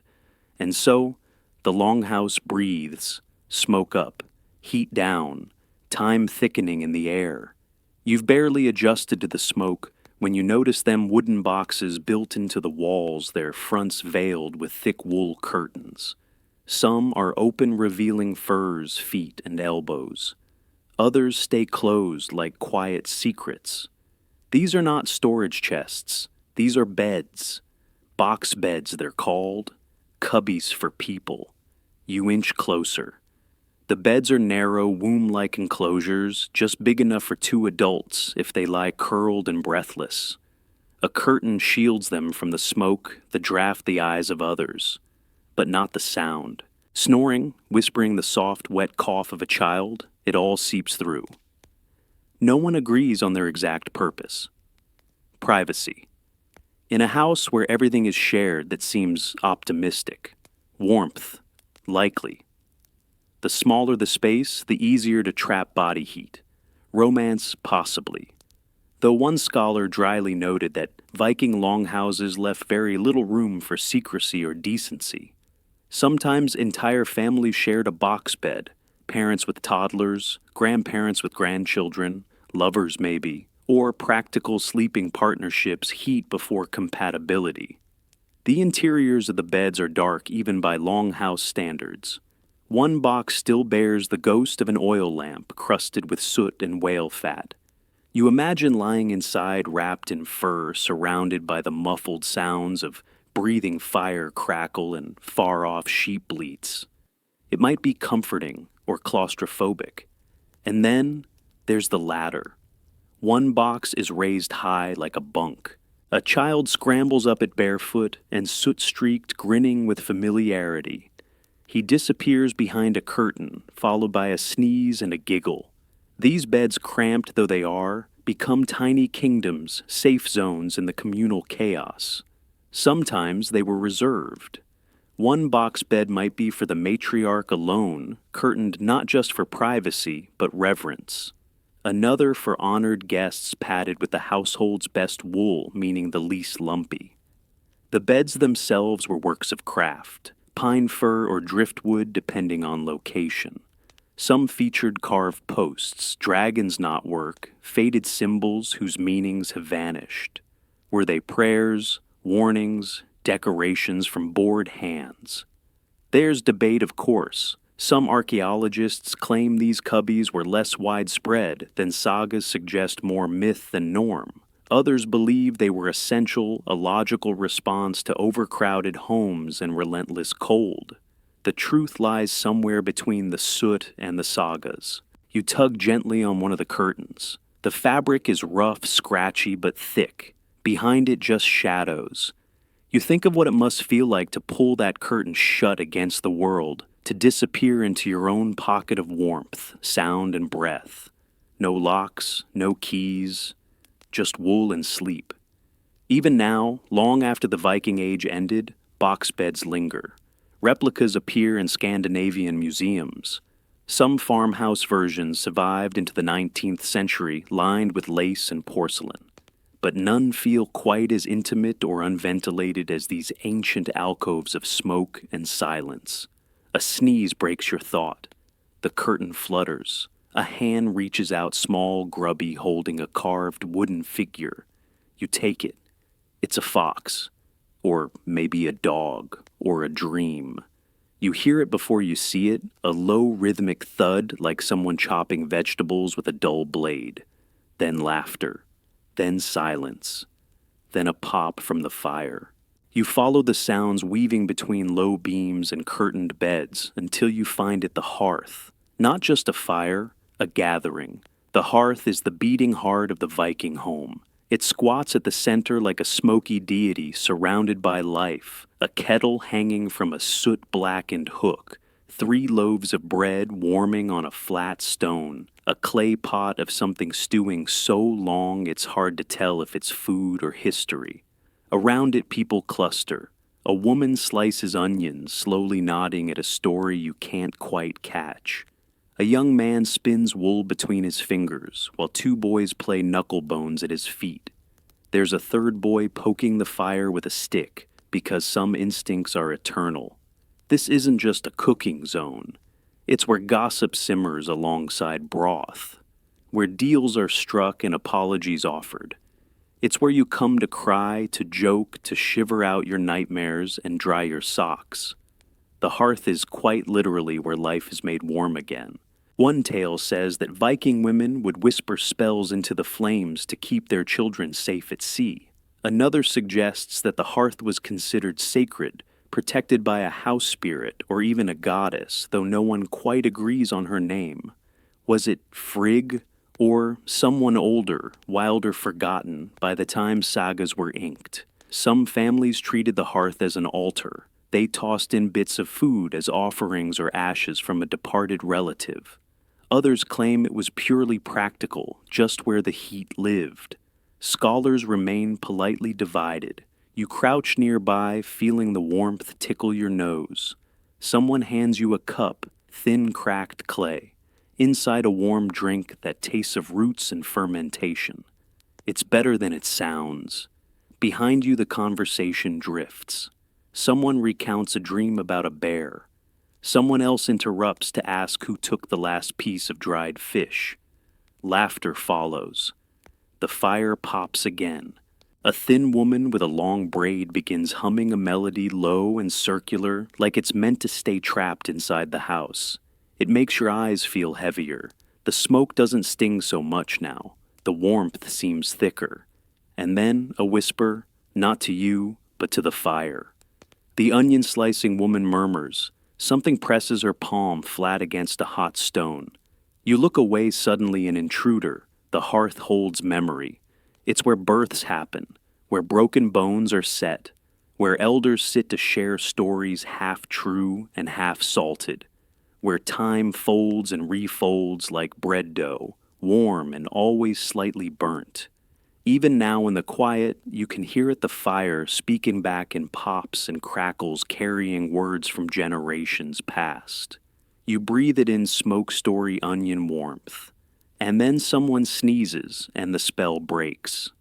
And so, the longhouse breathes, smoke up, heat down, time thickening in the air. You've barely adjusted to the smoke when you notice them wooden boxes built into the walls, their fronts veiled with thick wool curtains. Some are open, revealing furs, feet, and elbows. Others stay closed like quiet secrets. These are not storage chests. These are beds. Box beds, they're called. Cubbies for people. You inch closer. The beds are narrow, womb-like enclosures, just big enough for 2 adults if they lie curled and breathless. A curtain shields them from the smoke, the draft, the eyes of others. But not the sound. Snoring, whispering the soft, wet cough of a child, it all seeps through. No one agrees on their exact purpose. Privacy. In a house where everything is shared that seems optimistic. Warmth. Likely. The smaller the space, the easier to trap body heat. Romance, possibly. Though one scholar dryly noted that Viking longhouses left very little room for secrecy or decency. Sometimes entire families shared a box bed, parents with toddlers, grandparents with grandchildren, lovers maybe, or practical sleeping partnerships heat before compatibility. The interiors of the beds are dark even by longhouse standards. One box still bears the ghost of an oil lamp crusted with soot and whale fat. You imagine lying inside wrapped in fur, surrounded by the muffled sounds of breathing fire crackle and far-off sheep bleats. It might be comforting or claustrophobic. And then there's the ladder. One box is raised high like a bunk. A child scrambles up it barefoot and soot-streaked, grinning with familiarity. He disappears behind a curtain, followed by a sneeze and a giggle. These beds, cramped though they are, become tiny kingdoms, safe zones in the communal chaos. Sometimes they were reserved. One box bed might be for the matriarch alone, curtained not just for privacy, but reverence. Another for honored guests padded with the household's best wool, meaning the least lumpy. The beds themselves were works of craft, pine fir or driftwood depending on location. Some featured carved posts, dragon's knot work, faded symbols whose meanings have vanished. Were they prayers, warnings, decorations from bored hands? There's debate, of course. Some archaeologists claim these cubbies were less widespread than sagas suggest, more myth than norm. Others believe they were essential, a logical response to overcrowded homes and relentless cold. The truth lies somewhere between the soot and the sagas. You tug gently on one of the curtains. The fabric is rough, scratchy, but thick. Behind it, just shadows. You think of what it must feel like to pull that curtain shut against the world, to disappear into your own pocket of warmth, sound, and breath. No locks, no keys, just wool and sleep. Even now, long after the Viking Age ended, box beds linger. Replicas appear in Scandinavian museums. Some farmhouse versions survived into the 19th century, lined with lace and porcelain. But none feel quite as intimate or unventilated as these ancient alcoves of smoke and silence. A sneeze breaks your thought. The curtain flutters. A hand reaches out, small, grubby, holding a carved wooden figure. You take it. It's a fox. Or maybe a dog. Or a dream. You hear it before you see it, a low rhythmic thud like someone chopping vegetables with a dull blade. Then laughter. Then silence. Then a pop from the fire. You follow the sounds weaving between low beams and curtained beds until you find it the hearth. Not just a fire, a gathering. The hearth is the beating heart of the Viking home. It squats at the center like a smoky deity surrounded by life, a kettle hanging from a soot-blackened hook, 3 loaves of bread warming on a flat stone, a clay pot of something stewing so long it's hard to tell if it's food or history. Around it people cluster. A woman slices onions, slowly nodding at a story you can't quite catch. A young man spins wool between his fingers, while 2 boys play knucklebones at his feet. There's a 3rd boy poking the fire with a stick, because some instincts are eternal. This isn't just a cooking zone. It's where gossip simmers alongside broth, where deals are struck and apologies offered. It's where you come to cry, to joke, to shiver out your nightmares and dry your socks. The hearth is quite literally where life is made warm again. One tale says that Viking women would whisper spells into the flames to keep their children safe at sea. Another suggests that the hearth was considered sacred, protected by a house spirit or even a goddess, though no one quite agrees on her name. Was it Frigg, or someone older, wilder forgotten by the time sagas were inked? Some families treated the hearth as an altar. They tossed in bits of food as offerings or ashes from a departed relative. Others claim it was purely practical, just where the heat lived. Scholars remain politely divided. You crouch nearby, feeling the warmth tickle your nose. Someone hands you a cup, thin cracked clay. Inside a warm drink that tastes of roots and fermentation. It's better than it sounds. Behind you the conversation drifts. Someone recounts a dream about a bear. Someone else interrupts to ask who took the last piece of dried fish. Laughter follows. The fire pops again. A thin woman with a long braid begins humming a melody low and circular, like it's meant to stay trapped inside the house. It makes your eyes feel heavier. The smoke doesn't sting so much now. The warmth seems thicker. And then a whisper, not to you, but to the fire. The onion-slicing woman murmurs. Something presses her palm flat against a hot stone. You look away suddenly an intruder. The hearth holds memory. It's where births happen, where broken bones are set, where elders sit to share stories half true and half salted, where time folds and refolds like bread dough, warm and always slightly burnt. Even now in the quiet, you can hear at the fire speaking back in pops and crackles carrying words from generations past. You breathe it in smoke-story onion warmth. And then someone sneezes and the spell breaks.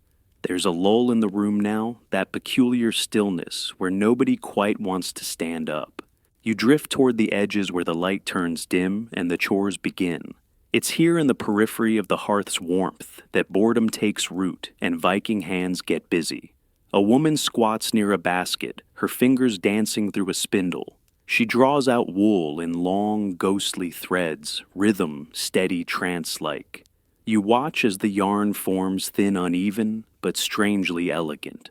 There's a lull in the room now, that peculiar stillness where nobody quite wants to stand up. You drift toward the edges where the light turns dim and the chores begin. It's here in the periphery of the hearth's warmth that boredom takes root and Viking hands get busy. A woman squats near a basket, her fingers dancing through a spindle. She draws out wool in long, ghostly threads, rhythm steady trance-like. You watch as the yarn forms thin uneven, but strangely elegant.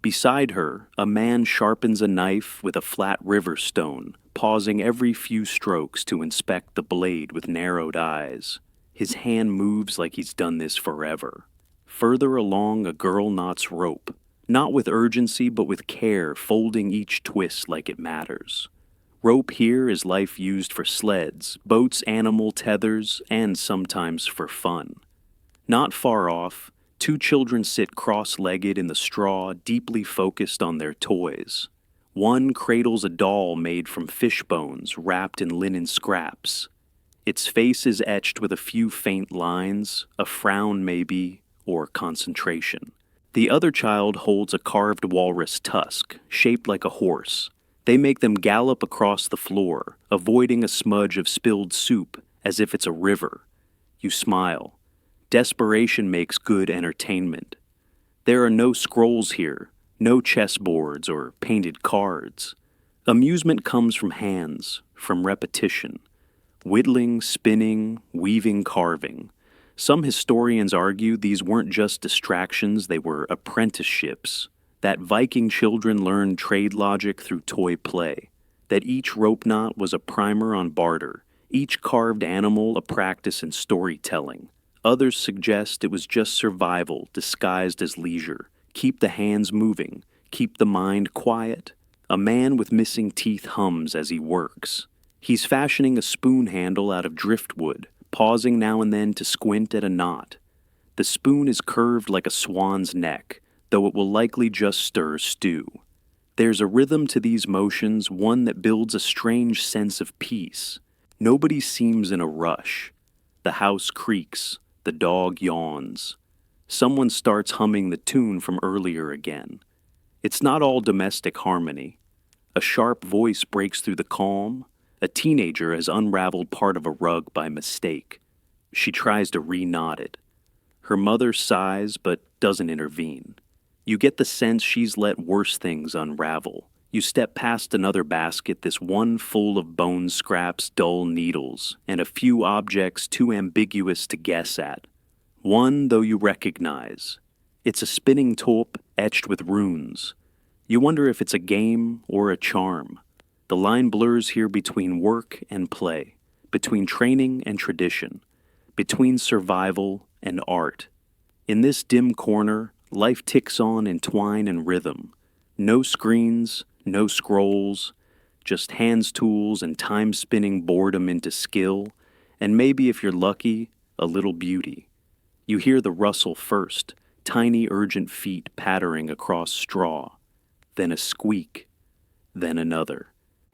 Beside her, a man sharpens a knife with a flat river stone, pausing every few strokes to inspect the blade with narrowed eyes. His hand moves like he's done this forever. Further along, a girl knots rope, not with urgency but with care, folding each twist like it matters. Rope here is life used for sleds, boats, animal tethers, and sometimes for fun. Not far off, two children sit cross-legged in the straw, deeply focused on their toys. One cradles a doll made from fish bones wrapped in linen scraps. Its face is etched with a few faint lines, a frown maybe, or concentration. The other child holds a carved walrus tusk, shaped like a horse. They make them gallop across the floor, avoiding a smudge of spilled soup as if it's a river. You smile. Desperation makes good entertainment. There are no scrolls here, no chessboards or painted cards. Amusement comes from hands, from repetition. Whittling, spinning, weaving, carving. Some historians argue these weren't just distractions, they were apprenticeships. That Viking children learned trade logic through toy play. That each rope knot was a primer on barter. Each carved animal a practice in storytelling. Others suggest it was just survival disguised as leisure. Keep the hands moving. Keep the mind quiet. A man with missing teeth hums as he works. He's fashioning a spoon handle out of driftwood, pausing now and then to squint at a knot. The spoon is curved like a swan's neck, though it will likely just stir stew. There's a rhythm to these motions, one that builds a strange sense of peace. Nobody seems in a rush. The house creaks. The dog yawns. Someone starts humming the tune from earlier again. It's not all domestic harmony. A sharp voice breaks through the calm. A teenager has unraveled part of a rug by mistake. She tries to re-knot it. Her mother sighs but doesn't intervene. You get the sense she's let worse things unravel. You step past another basket, this one full of bone scraps, dull needles, and a few objects too ambiguous to guess at. One, though, you recognize. It's a spinning taupe etched with runes. You wonder if it's a game or a charm. The line blurs here between work and play, between training and tradition, between survival and art. In this dim corner, life ticks on in twine and rhythm. No screens, no scrolls, just hands tools and time-spinning boredom into skill, and maybe, if you're lucky, a little beauty. You hear the rustle first, tiny urgent feet pattering across straw, then a squeak, then another.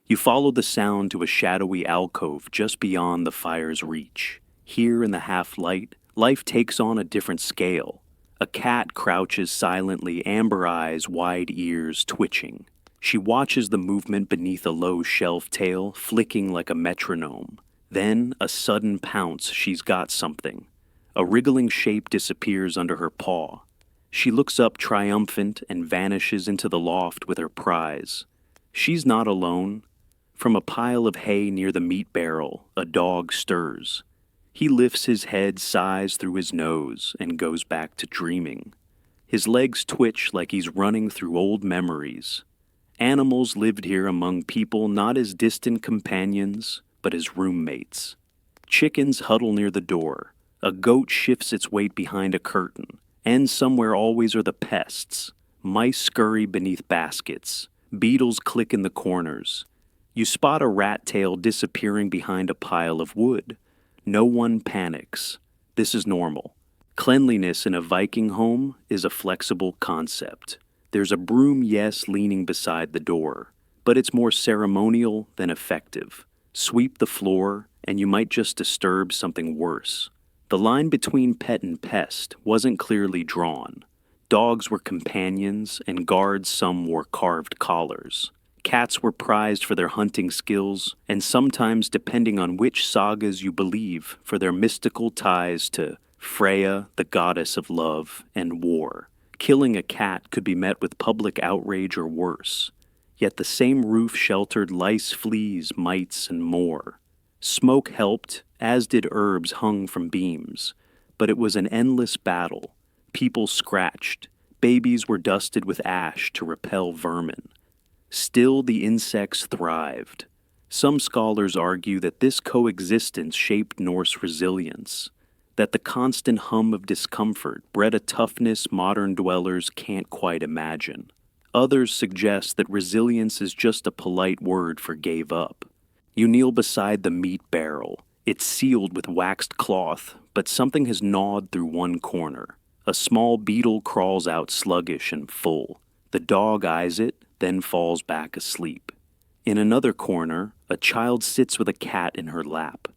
You follow the sound to a shadowy alcove just beyond the fire's reach. Here in the half-light, life takes on a different scale. A cat crouches silently, amber eyes, wide ears twitching. She watches the movement beneath a low shelf tail, flicking like a metronome. Then, a sudden pounce, she's got something. A wriggling shape disappears under her paw. She looks up triumphant and vanishes into the loft with her prize. She's not alone. From a pile of hay near the meat barrel, a dog stirs. He lifts his head, sighs through his nose, and goes back to dreaming. His legs twitch like he's running through old memories. Animals lived here among people not as distant companions, but as roommates. Chickens huddle near the door. A goat shifts its weight behind a curtain. And somewhere always are the pests. Mice scurry beneath baskets. Beetles click in the corners. You spot a rat tail disappearing behind a pile of wood. No one panics. This is normal. Cleanliness in a Viking home is a flexible concept. There's a broom yes leaning beside the door, but it's more ceremonial than effective. Sweep the floor, and you might just disturb something worse. The line between pet and pest wasn't clearly drawn. Dogs were companions, and guards some wore carved collars. Cats were prized for their hunting skills, and sometimes, depending on which sagas you believe, for their mystical ties to Freya, the goddess of love, and war. Killing a cat could be met with public outrage or worse. Yet the same roof sheltered lice, fleas, mites, and more. Smoke helped, as did herbs hung from beams. But it was an endless battle. People scratched. Babies were dusted with ash to repel vermin. Still, the insects thrived. Some scholars argue that this coexistence shaped Norse resilience, that the constant hum of discomfort bred a toughness modern dwellers can't quite imagine. Others suggest that resilience is just a polite word for gave up. You kneel beside the meat barrel. It's sealed with waxed cloth, but something has gnawed through one corner. A small beetle crawls out sluggish and full. The dog eyes it, then falls back asleep. In another corner, a child sits with a cat in her lap.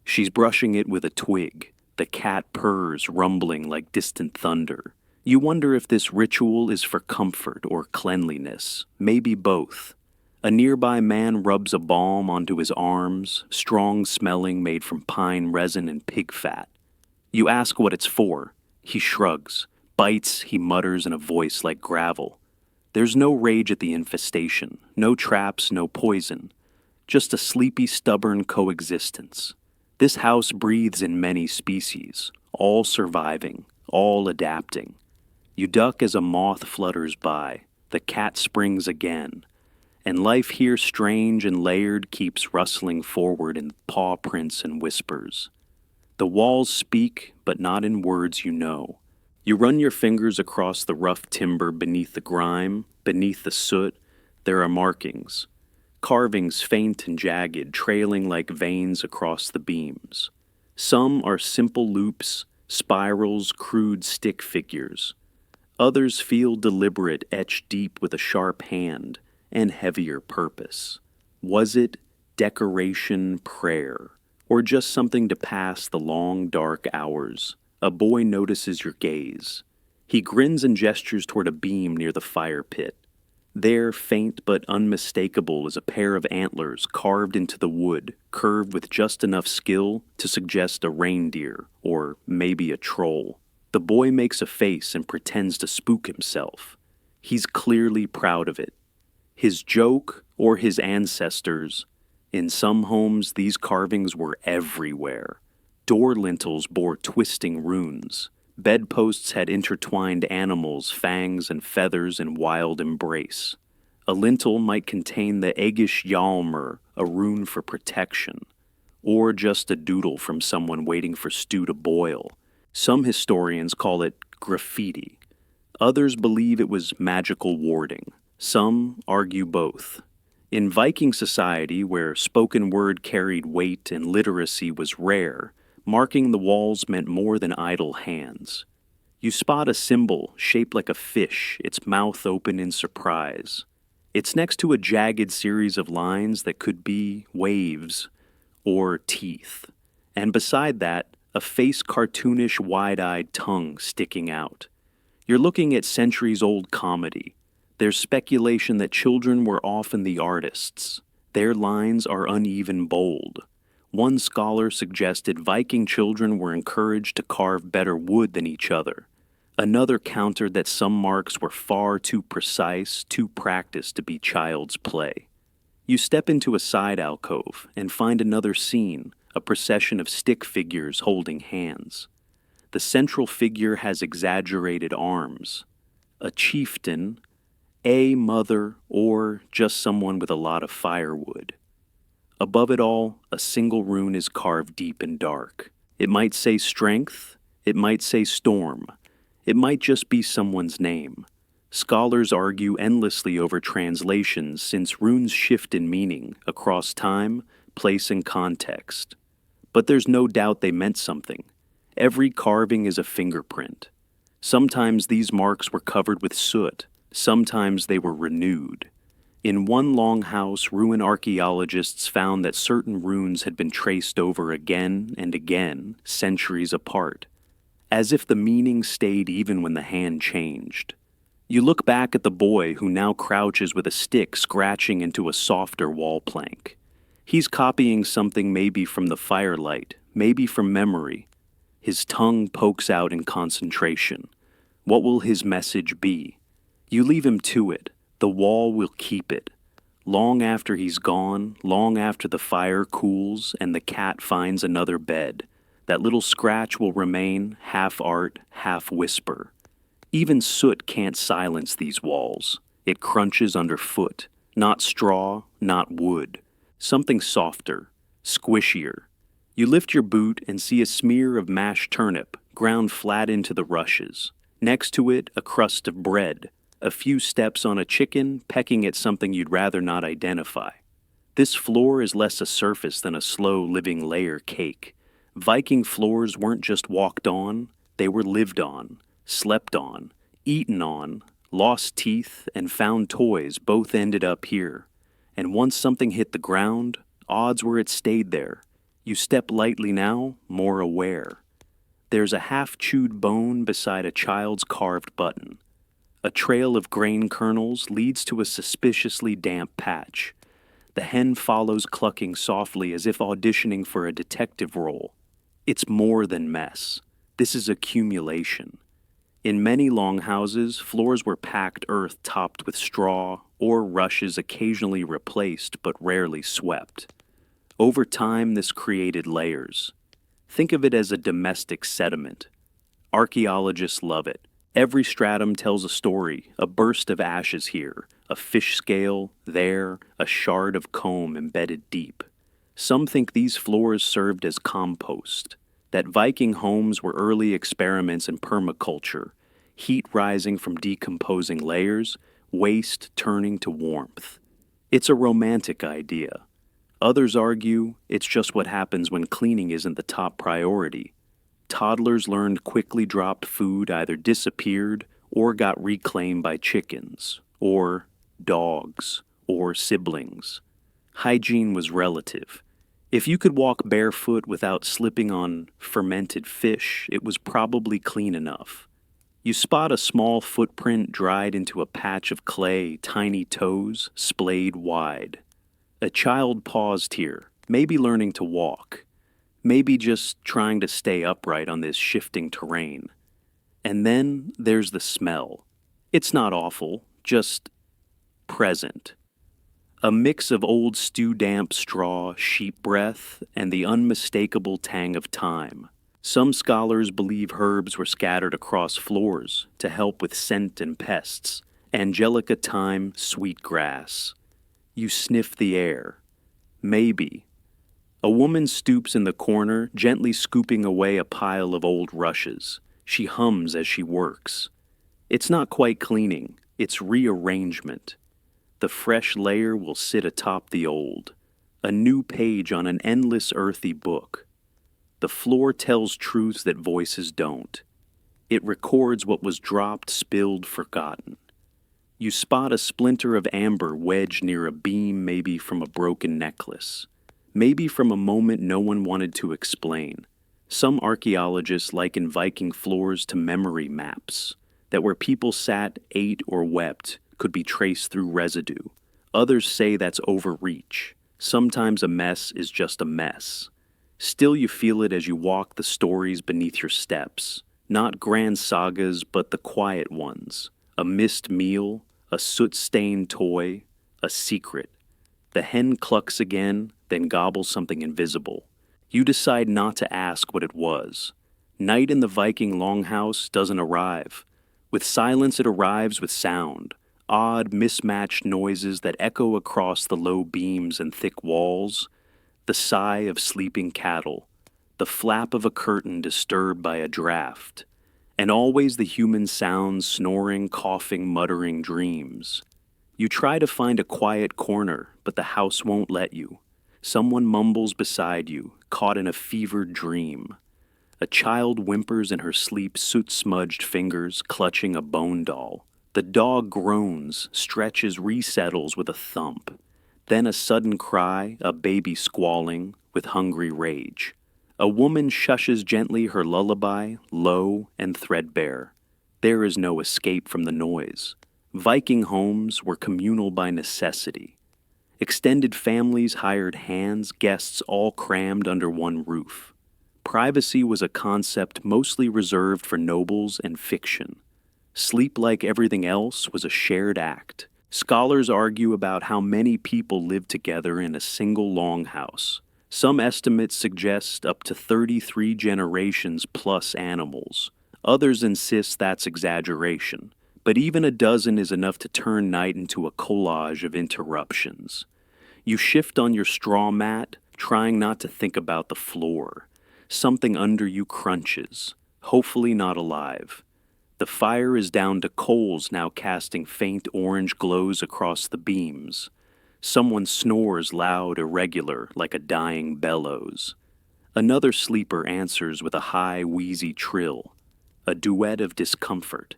She's brushing it with a twig. The cat purrs, rumbling like distant thunder. You wonder if this ritual is for comfort or cleanliness, maybe both. A nearby man rubs a balm onto his arms, strong-smelling, made from pine resin and pig fat. You ask what it's for. He shrugs. Bites, he mutters in a voice like gravel. There's no rage at the infestation, no traps, no poison. Just a sleepy, stubborn coexistence. This house breathes in many species, all surviving, all adapting. You duck as a moth flutters by. The cat springs again. And life here, strange and layered, keeps rustling forward in paw prints and whispers. The walls speak, but not in words you know. You run your fingers across the rough timber beneath the grime, beneath the soot. There are markings. Carvings faint and jagged, trailing like veins across the beams. Some are simple loops, spirals, crude stick figures. Others feel deliberate, etched deep with a sharp hand and heavier purpose. Was it decoration, prayer, or just something to pass the long, dark hours? A boy notices your gaze. He grins and gestures toward a beam near the fire pit. There, faint but unmistakable, is a pair of antlers carved into the wood, curved with just enough skill to suggest a reindeer, or maybe a troll. The boy makes a face and pretends to spook himself. He's clearly proud of it. His joke, or his ancestors. In some homes, these carvings were everywhere. Door lintels bore twisting runes. Bedposts had intertwined animals, fangs, and feathers in wild embrace. A lintel might contain the Eggish Hjalmar, a rune for protection, or just a doodle from someone waiting for stew to boil. Some historians call it graffiti. Others believe it was magical warding. Some argue both. In Viking society, where spoken word carried weight and literacy was rare, marking the walls meant more than idle hands. You spot a symbol shaped like a fish, its mouth open in surprise. It's next to a jagged series of lines that could be waves or teeth. And beside that, a face cartoonish wide-eyed tongue sticking out. You're looking at centuries-old comedy. There's speculation that children were often the artists. Their lines are uneven, bold. One scholar suggested Viking children were encouraged to carve better wood than each other. Another countered that some marks were far too precise, too practiced to be child's play. You step into a side alcove and find another scene, a procession of stick figures holding hands. The central figure has exaggerated arms. A chieftain, a mother, or just someone with a lot of firewood. Above it all, a single rune is carved deep and dark. It might say strength, it might say storm, it might just be someone's name. Scholars argue endlessly over translations since runes shift in meaning across time, place, and context. But there's no doubt they meant something. Every carving is a fingerprint. Sometimes these marks were covered with soot, sometimes they were renewed. In one longhouse, ruin archaeologists found that certain runes had been traced over again and again, centuries apart, as if the meaning stayed even when the hand changed. You look back at the boy who now crouches with a stick scratching into a softer wall plank. He's copying something maybe from the firelight, maybe from memory. His tongue pokes out in concentration. What will his message be? You leave him to it. The wall will keep it. Long after he's gone, long after the fire cools and the cat finds another bed, that little scratch will remain, half art, half whisper. Even soot can't silence these walls. It crunches underfoot. Not straw, not wood. Something softer, squishier. You lift your boot and see a smear of mashed turnip ground flat into the rushes. Next to it, a crust of bread. A few steps on a chicken pecking at something you'd rather not identify. This floor is less a surface than a slow living layer cake. Viking floors weren't just walked on, they were lived on. Slept on, eaten on, lost teeth, and found toys both ended up here. And once something hit the ground, odds were it stayed there. You step lightly now, more aware. There's a half-chewed bone beside a child's carved button. A trail of grain kernels leads to a suspiciously damp patch. The hen follows clucking softly as if auditioning for a detective role. It's more than mess. This is accumulation. In many longhouses, floors were packed earth topped with straw or rushes occasionally replaced but rarely swept. Over time, this created layers. Think of it as a domestic sediment. Archaeologists love it. Every stratum tells a story, a burst of ashes here, a fish scale there, a shard of comb embedded deep. Some think these floors served as compost, that Viking homes were early experiments in permaculture, heat rising from decomposing layers, waste turning to warmth. It's a romantic idea. Others argue it's just what happens when cleaning isn't the top priority. Toddlers learned quickly dropped food either disappeared or got reclaimed by chickens, or dogs, or siblings. Hygiene was relative. If you could walk barefoot without slipping on fermented fish, it was probably clean enough. You spot a small footprint dried into a patch of clay, tiny toes, splayed wide. A child paused here, maybe learning to walk, maybe just trying to stay upright on this shifting terrain. And then there's the smell. It's not awful, just present. A mix of old stew-damp straw, sheep breath, and the unmistakable tang of thyme. Some scholars believe herbs were scattered across floors to help with scent and pests. Angelica thyme, sweet grass. You sniff the air. Maybe. A woman stoops in the corner, gently scooping away a pile of old rushes. She hums as she works. It's not quite cleaning, it's rearrangement. The fresh layer will sit atop the old. A new page on an endless earthy book. The floor tells truths that voices don't. It records what was dropped, spilled, forgotten. You spot a splinter of amber wedged near a beam, maybe from a broken necklace. Maybe from a moment no one wanted to explain. Some archaeologists liken Viking floors to memory maps, that where people sat, ate, or wept could be traced through residue. Others say that's overreach. Sometimes a mess is just a mess. Still you feel it as you walk the stories beneath your steps. Not grand sagas, but the quiet ones. A missed meal, a soot-stained toy, a secret. The hen clucks again, then gobbles something invisible. You decide not to ask what it was. Night in the Viking longhouse doesn't arrive. With silence, it arrives with sound. Odd, mismatched noises that echo across the low beams and thick walls. The sigh of sleeping cattle. The flap of a curtain disturbed by a draft. And always the human sounds, snoring, coughing, muttering dreams. You try to find a quiet corner, but the house won't let you. Someone mumbles beside you, caught in a fevered dream. A child whimpers in her sleep, soot-smudged fingers clutching a bone doll. The dog groans, stretches, resettles with a thump. Then a sudden cry, a baby squalling with hungry rage. A woman shushes gently her lullaby, low and threadbare. There is no escape from the noise. Viking homes were communal by necessity. Extended families hired hands, guests all crammed under one roof. Privacy was a concept mostly reserved for nobles and fiction. Sleep, like everything else, was a shared act. Scholars argue about how many people lived together in a single longhouse. Some estimates suggest up to 33 generations plus animals. Others insist that's exaggeration. But even a dozen is enough to turn night into a collage of interruptions. You shift on your straw mat, trying not to think about the floor. Something under you crunches, hopefully not alive. The fire is down to coals now, casting faint orange glows across the beams. Someone snores loud, irregular, like a dying bellows. Another sleeper answers with a high, wheezy trill, a duet of discomfort.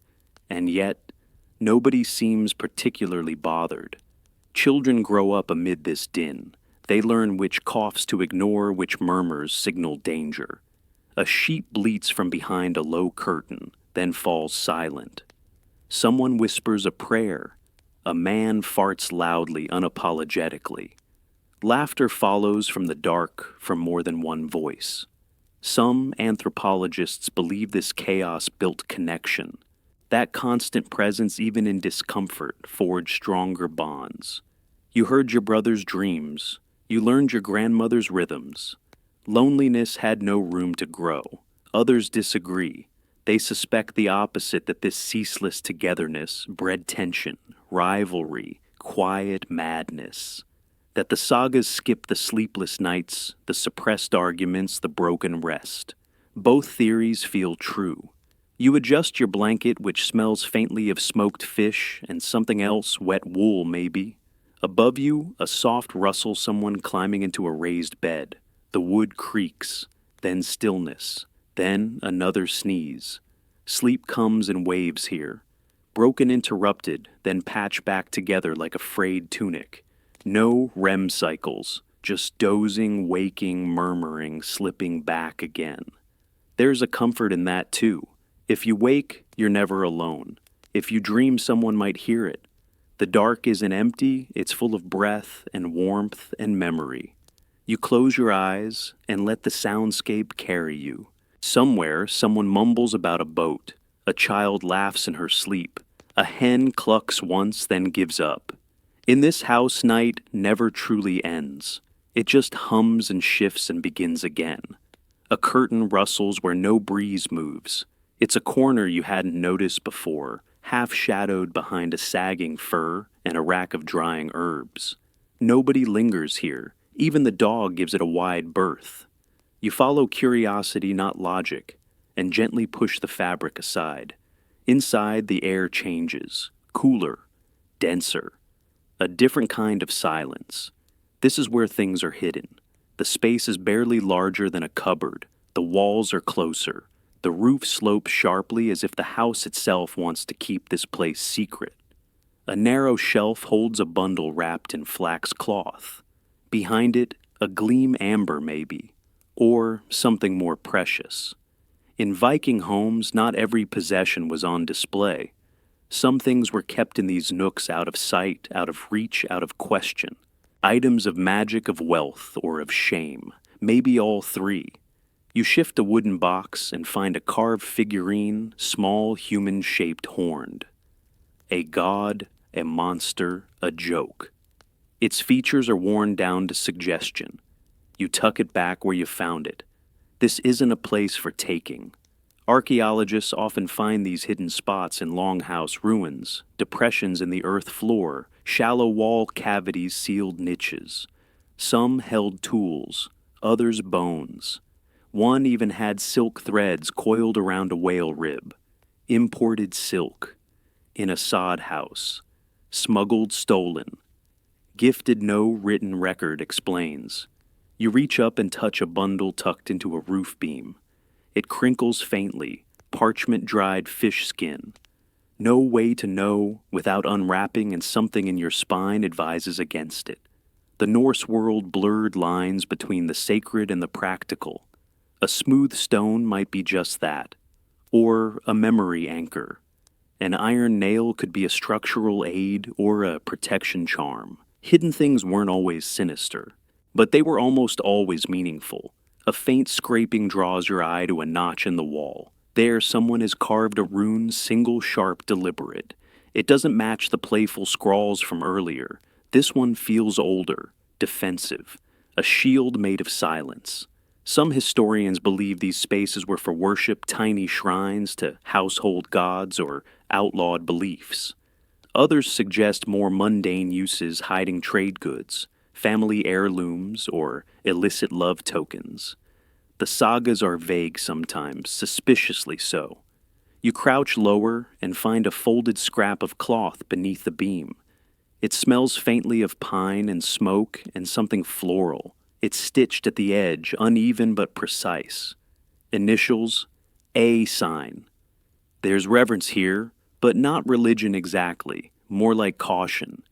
And yet, nobody seems particularly bothered. Children grow up amid this din. They learn which coughs to ignore, which murmurs signal danger. A sheep bleats from behind a low curtain, then falls silent. Someone whispers a prayer. A man farts loudly, unapologetically. Laughter follows from the dark, from more than one voice. Some anthropologists believe this chaos built connection. That constant presence, even in discomfort, forged stronger bonds. You heard your brother's dreams. You learned your grandmother's rhythms. Loneliness had no room to grow. Others disagree. They suspect the opposite, that this ceaseless togetherness bred tension, rivalry, quiet madness. That the sagas skip the sleepless nights, the suppressed arguments, the broken rest. Both theories feel true. You adjust your blanket, which smells faintly of smoked fish and something else, wet wool maybe. Above you, a soft rustle, someone climbing into a raised bed. The wood creaks, then stillness, then another sneeze. Sleep comes in waves here. Broken, interrupted, then patched back together like a frayed tunic. No REM cycles, just dozing, waking, murmuring, slipping back again. There's a comfort in that too. If you wake, you're never alone. If you dream, someone might hear it. The dark isn't empty, it's full of breath and warmth and memory. You close your eyes and let the soundscape carry you. Somewhere, someone mumbles about a boat. A child laughs in her sleep. A hen clucks once, then gives up. In this house, night never truly ends. It just hums and shifts and begins again. A curtain rustles where no breeze moves. It's a corner you hadn't noticed before, half-shadowed behind a sagging fur and a rack of drying herbs. Nobody lingers here. Even the dog gives it a wide berth. You follow curiosity, not logic, and gently push the fabric aside. Inside, the air changes, cooler, denser, a different kind of silence. This is where things are hidden. The space is barely larger than a cupboard. The walls are closer. The roof slopes sharply as if the house itself wants to keep this place secret. A narrow shelf holds a bundle wrapped in flax cloth. Behind it, a gleam amber maybe, or something more precious. In Viking homes, not every possession was on display. Some things were kept in these nooks out of sight, out of reach, out of question. Items of magic, of wealth, or of shame. Maybe all three. You shift a wooden box and find a carved figurine, small, human-shaped, horned. A god, a monster, a joke. Its features are worn down to suggestion. You tuck it back where you found it. This isn't a place for taking. Archaeologists often find these hidden spots in longhouse ruins, depressions in the earth floor, shallow wall cavities, sealed niches. Some held tools, others bones. One even had silk threads coiled around a whale rib. Imported silk. In a sod house. Smuggled, stolen. Gifted, no written record explains. You reach up and touch a bundle tucked into a roof beam. It crinkles faintly, parchment-dried fish skin. No way to know without unwrapping, and something in your spine advises against it. The Norse world blurred lines between the sacred and the practical. A smooth stone might be just that, or a memory anchor. An iron nail could be a structural aid or a protection charm. Hidden things weren't always sinister, but they were almost always meaningful. A faint scraping draws your eye to a notch in the wall. There, someone has carved a rune, single, sharp, deliberate. It doesn't match the playful scrawls from earlier. This one feels older, defensive, a shield made of silence. Some historians believe these spaces were for worship, tiny shrines to household gods or outlawed beliefs. Others suggest more mundane uses, hiding trade goods, family heirlooms, or illicit love tokens. The sagas are vague sometimes, suspiciously so. You crouch lower and find a folded scrap of cloth beneath the beam. It smells faintly of pine and smoke and something floral. It's stitched at the edge, uneven but precise. Initials, A sign. There's reverence here, but not religion exactly, more like caution.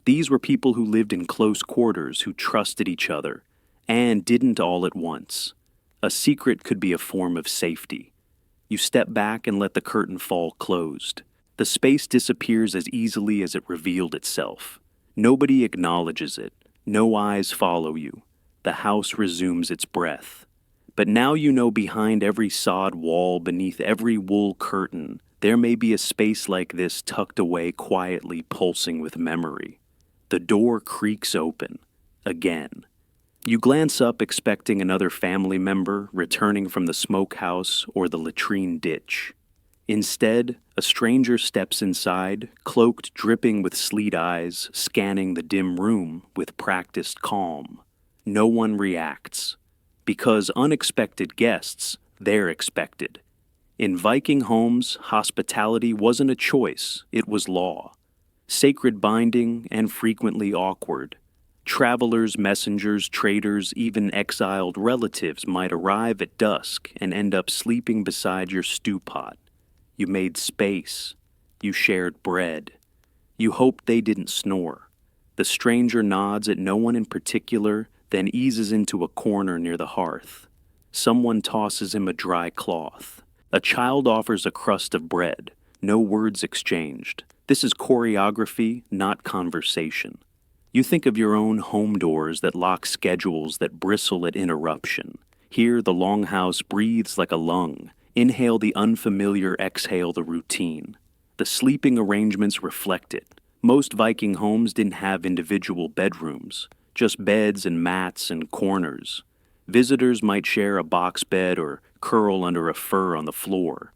These were people who lived in close quarters, who trusted each other, and didn't all at once. A secret could be a form of safety. You step back and let the curtain fall closed. The space disappears as easily as it revealed itself. Nobody acknowledges it. No eyes follow you. The house resumes its breath. But now you know behind every sod wall, beneath every wool curtain, there may be a space like this tucked away quietly, pulsing with memory. The door creaks open. Again. You glance up expecting another family member returning from the smokehouse or the latrine ditch. Instead, a stranger steps inside, cloaked, dripping with sleet eyes, scanning the dim room with practiced calm. No one reacts. Because unexpected guests, they're expected. In Viking homes, hospitality wasn't a choice, it was law. Sacred binding and frequently awkward. Travelers, messengers, traders, even exiled relatives might arrive at dusk and end up sleeping beside your stew pot. You made space. You shared bread. You hoped they didn't snore. The stranger nods at no one in particular, then eases into a corner near the hearth. Someone tosses him a dry cloth. A child offers a crust of bread. No words exchanged. This is choreography, not conversation. You think of your own home doors that lock schedules that bristle at interruption. Here, the longhouse breathes like a lung. Inhale the unfamiliar, exhale the routine. The sleeping arrangements reflect it. Most Viking homes didn't have individual bedrooms, just beds and mats and corners. Visitors might share a box bed or curl under a fur on the floor.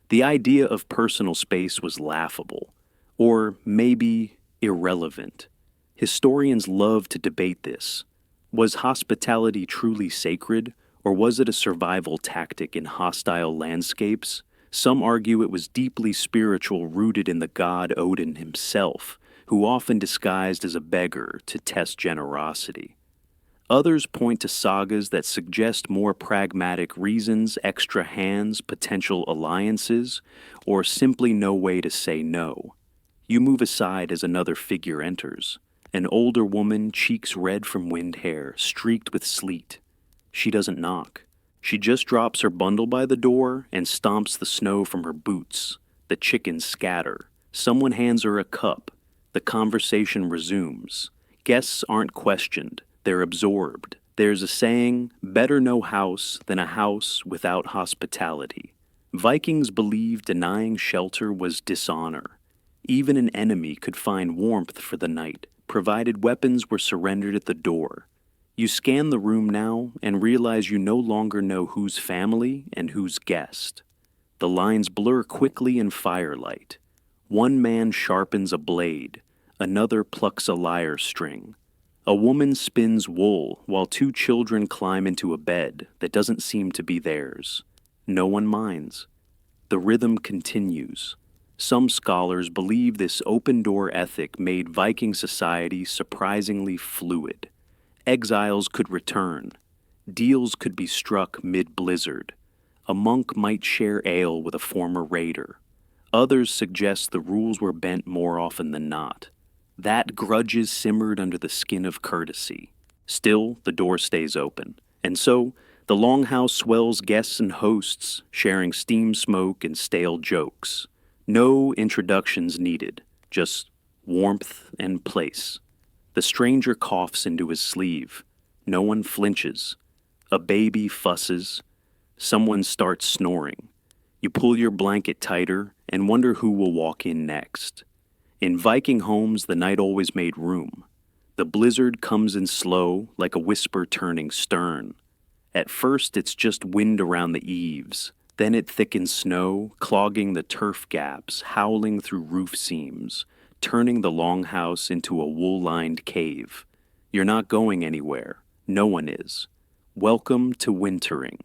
The idea of personal space was laughable, or maybe irrelevant. Historians love to debate this. Was hospitality truly sacred, or was it a survival tactic in hostile landscapes? Some argue it was deeply spiritual, rooted in the god Odin himself, who often disguised as a beggar to test generosity. Others point to sagas that suggest more pragmatic reasons, extra hands, potential alliances, or simply no way to say no. You move aside as another figure enters. An older woman, cheeks red from wind hair, streaked with sleet. She doesn't knock. She just drops her bundle by the door and stomps the snow from her boots. The chickens scatter. Someone hands her a cup. The conversation resumes. Guests aren't questioned. They're absorbed. There's a saying, better no house than a house without hospitality. Vikings believed denying shelter was dishonor. Even an enemy could find warmth for the night, provided weapons were surrendered at the door. You scan the room now and realize you no longer know who's family and who's guest. The lines blur quickly in firelight. One man sharpens a blade, another plucks a lyre string. A woman spins wool while two children climb into a bed that doesn't seem to be theirs. No one minds. The rhythm continues. Some scholars believe this open-door ethic made Viking society surprisingly fluid. Exiles could return. Deals could be struck mid-blizzard. A monk might share ale with a former raider. Others suggest the rules were bent more often than not. That grudges simmered under the skin of courtesy. Still, the door stays open. And so, the longhouse swells guests and hosts, sharing steam smoke and stale jokes. No introductions needed, just warmth and place. The stranger coughs into his sleeve. No one flinches. A baby fusses. Someone starts snoring. You pull your blanket tighter and wonder who will walk in next. In Viking homes, the night always made room. The blizzard comes in slow, like a whisper turning stern. At first, it's just wind around the eaves. Then it thickens snow, clogging the turf gaps, howling through roof seams, turning the longhouse into a wool-lined cave. You're not going anywhere. No one is. Welcome to wintering.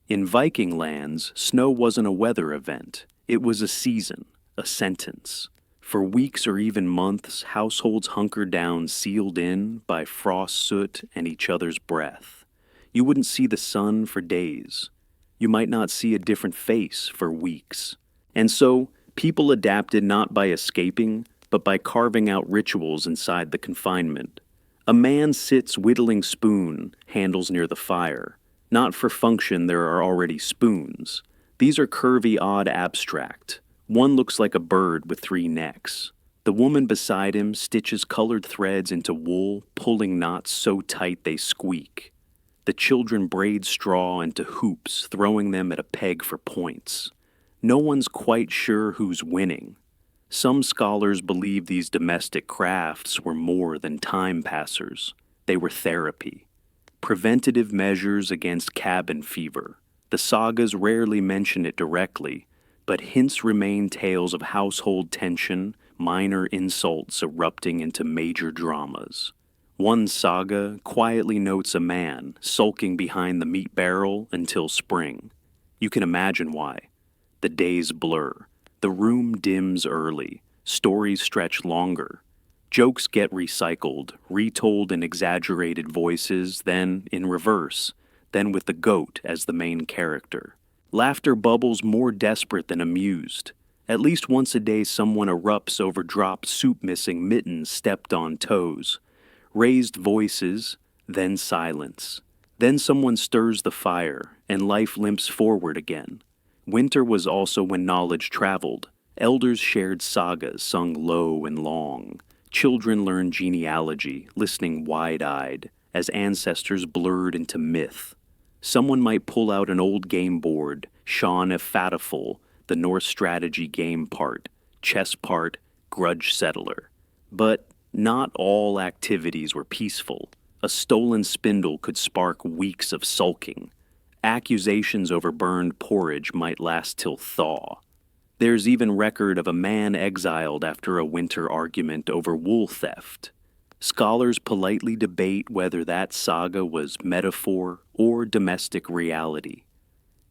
In Viking lands, snow wasn't a weather event. It was a season, a sentence. For weeks or even months, households hunkered down, sealed in by frost soot and each other's breath. You wouldn't see the sun for days. You might not see a different face for weeks. And so, people adapted not by escaping, but by carving out rituals inside the confinement. A man sits whittling spoon, handles near the fire. Not for function, there are already spoons. These are curvy, odd abstract. One looks like a bird with 3 necks. The woman beside him stitches colored threads into wool, pulling knots so tight they squeak. The children braid straw into hoops, throwing them at a peg for points. No one's quite sure who's winning. Some scholars believe these domestic crafts were more than time passers. They were therapy. Preventative measures against cabin fever. The sagas rarely mention it directly, but hints remain tales of household tension, minor insults erupting into major dramas. One saga quietly notes a man sulking behind the meat barrel until spring. You can imagine why. The days blur. The room dims early. Stories stretch longer. Jokes get recycled, retold in exaggerated voices, then in reverse, then with the goat as the main character. Laughter bubbles more desperate than amused. At least once a day someone erupts over dropped soup-missing mittens stepped on toes. Raised voices, then silence. Then someone stirs the fire, and life limps forward again. Winter was also when knowledge traveled. Elders shared sagas sung low and long. Children learned genealogy, listening wide-eyed, as ancestors blurred into myth. Someone might pull out an old game board, Sean F. Fatiful, the Norse strategy game part, chess part, grudge settler. But not all activities were peaceful. A stolen spindle could spark weeks of sulking. Accusations over burned porridge might last till thaw. There's even record of a man exiled after a winter argument over wool theft. Scholars politely debate whether that saga was metaphor or domestic reality.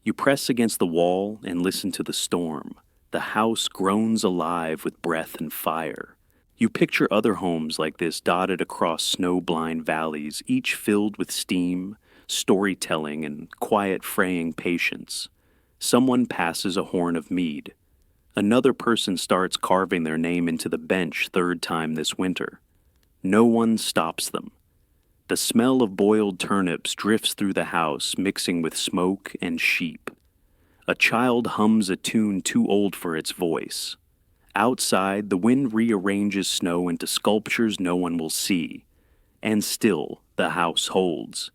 You press against the wall and listen to the storm. The house groans alive with breath and fire. You picture other homes like this dotted across snow-blind valleys, each filled with steam, storytelling, and quiet fraying patience. Someone passes a horn of mead. Another person starts carving their name into the bench 3rd time this winter. No one stops them. The smell of boiled turnips drifts through the house, mixing with smoke and sheep. A child hums a tune too old for its voice. Outside, the wind rearranges snow into sculptures no one will see. And still, the house holds.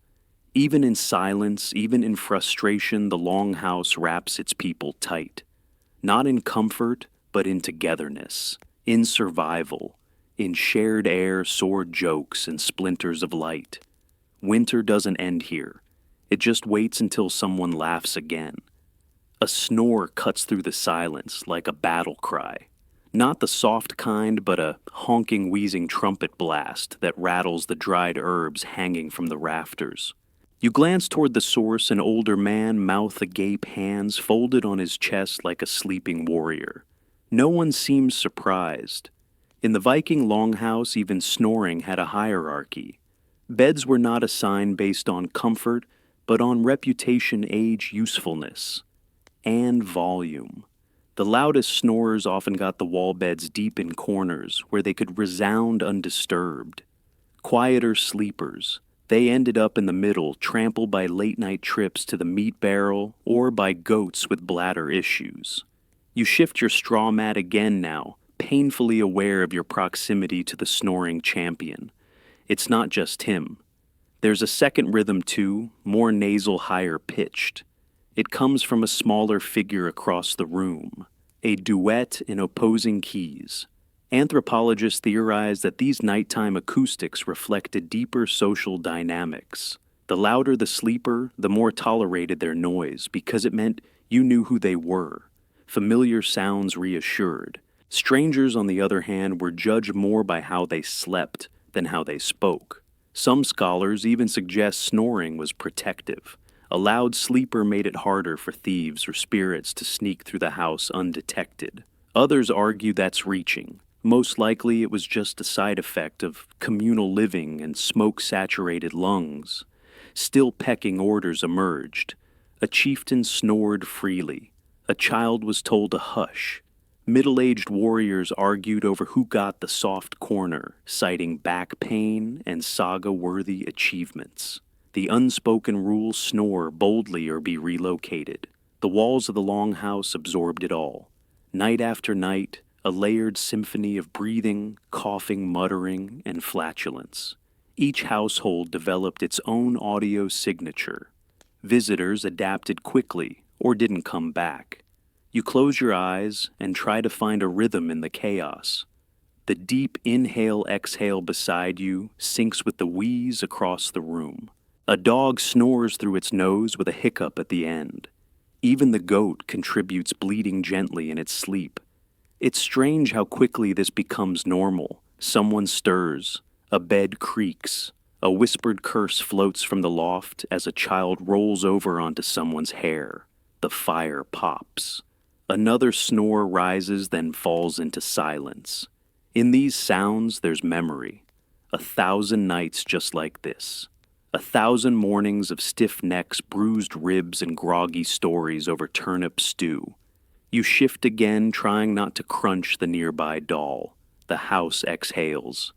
Even in silence, even in frustration, the longhouse wraps its people tight. Not in comfort, but in togetherness, in survival, in shared air, soared jokes, and splinters of light. Winter doesn't end here. It just waits until someone laughs again. A snore cuts through the silence like a battle cry. Not the soft kind, but a honking, wheezing trumpet blast that rattles the dried herbs hanging from the rafters. You glance toward the source, an older man, mouth agape, hands folded on his chest like a sleeping warrior. No one seems surprised. In the Viking longhouse, even snoring had a hierarchy. Beds were not assigned based on comfort, but on reputation, age, usefulness, and volume. The loudest snorers often got the wall beds deep in corners where they could resound undisturbed. Quieter sleepers, they ended up in the middle, trampled by late-night trips to the meat barrel or by goats with bladder issues. You shift your straw mat again now, painfully aware of your proximity to the snoring champion. It's not just him. There's a second rhythm too, more nasal, higher pitched. It comes from a smaller figure across the room, a duet in opposing keys. Anthropologists theorize that these nighttime acoustics reflected deeper social dynamics. The louder the sleeper, the more tolerated their noise, because it meant you knew who they were. Familiar sounds reassured. Strangers, on the other hand, were judged more by how they slept than how they spoke. Some scholars even suggest snoring was protective. A loud sleeper made it harder for thieves or spirits to sneak through the house undetected. Others argue that's reaching. Most likely it was just a side effect of communal living and smoke-saturated lungs. Still pecking orders emerged. A chieftain snored freely. A child was told to hush. Middle-aged warriors argued over who got the soft corner, citing back pain and saga-worthy achievements. The unspoken rule: snore boldly or be relocated. The walls of the longhouse absorbed it all. Night after night, a layered symphony of breathing, coughing, muttering, and flatulence. Each household developed its own audio signature. Visitors adapted quickly or didn't come back. You close your eyes and try to find a rhythm in the chaos. The deep inhale-exhale beside you syncs with the wheeze across the room. A dog snores through its nose with a hiccup at the end. Even the goat contributes, bleating gently in its sleep. It's strange how quickly this becomes normal. Someone stirs, a bed creaks, a whispered curse floats from the loft as a child rolls over onto someone's hair. The fire pops. Another snore rises, then falls into silence. In these sounds, there's memory. 1,000 nights just like this. 1,000 mornings of stiff necks, bruised ribs, and groggy stories over turnip stew. You shift again, trying not to crunch the nearby doll. The house exhales.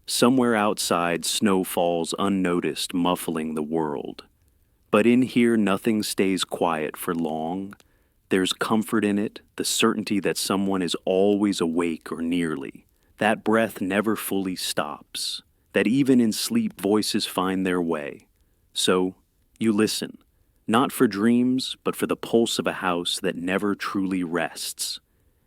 Somewhere outside, snow falls unnoticed, muffling the world. But in here, nothing stays quiet for long. There's comfort in it, the certainty that someone is always awake or nearly. That breath never fully stops. That even in sleep, voices find their way. So, you listen. Not for dreams, but for the pulse of a house that never truly rests.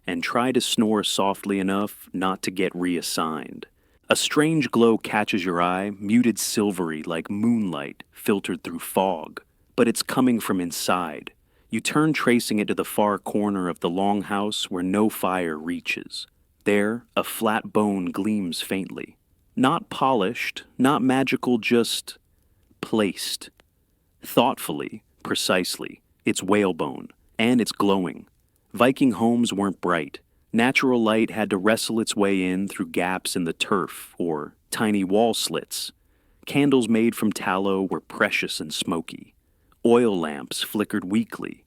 And try to snore softly enough not to get reassigned. A strange glow catches your eye, muted silvery like moonlight filtered through fog. But it's coming from inside. You turn, tracing it to the far corner of the longhouse where no fire reaches. There, a flat bone gleams faintly. Not polished, not magical, just placed. Thoughtfully, precisely. It's whalebone, and it's glowing. Viking homes weren't bright. Natural light had to wrestle its way in through gaps in the turf or tiny wall slits. Candles made from tallow were precious and smoky. Oil lamps flickered weakly.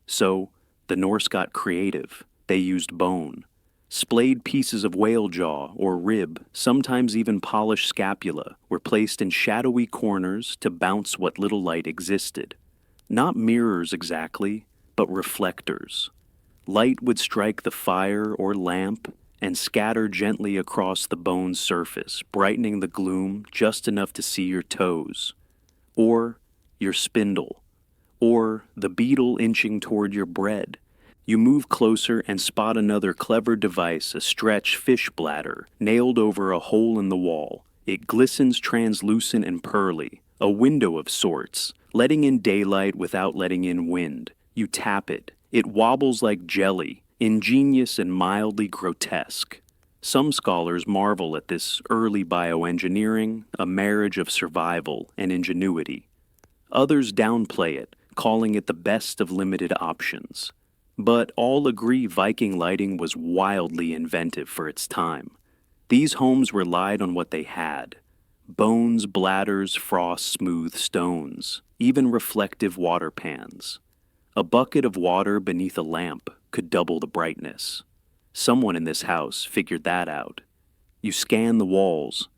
So, the Norse got creative. They used bone. Splayed pieces of whale jaw or rib, sometimes even polished scapula, were placed in shadowy corners to bounce what little light existed. Not mirrors exactly, but reflectors. Light would strike the fire or lamp and scatter gently across the bone's surface, brightening the gloom just enough to see your toes. Or your spindle. Or the beetle inching toward your bread. You move closer and spot another clever device, a stretch fish bladder, nailed over a hole in the wall. It glistens translucent and pearly, A window of sorts, letting in daylight without letting in wind. You tap it. It wobbles like jelly, ingenious and mildly grotesque. Some scholars marvel at this early bioengineering, a marriage of survival and ingenuity. Others downplay it, calling it the best of limited options. But all agree Viking lighting was wildly inventive for its time. These homes relied on what they had: bones, bladders, frost-smooth stones, even reflective water pans. A bucket of water beneath a lamp could double the brightness. Someone in this house figured that out. You scan the walls.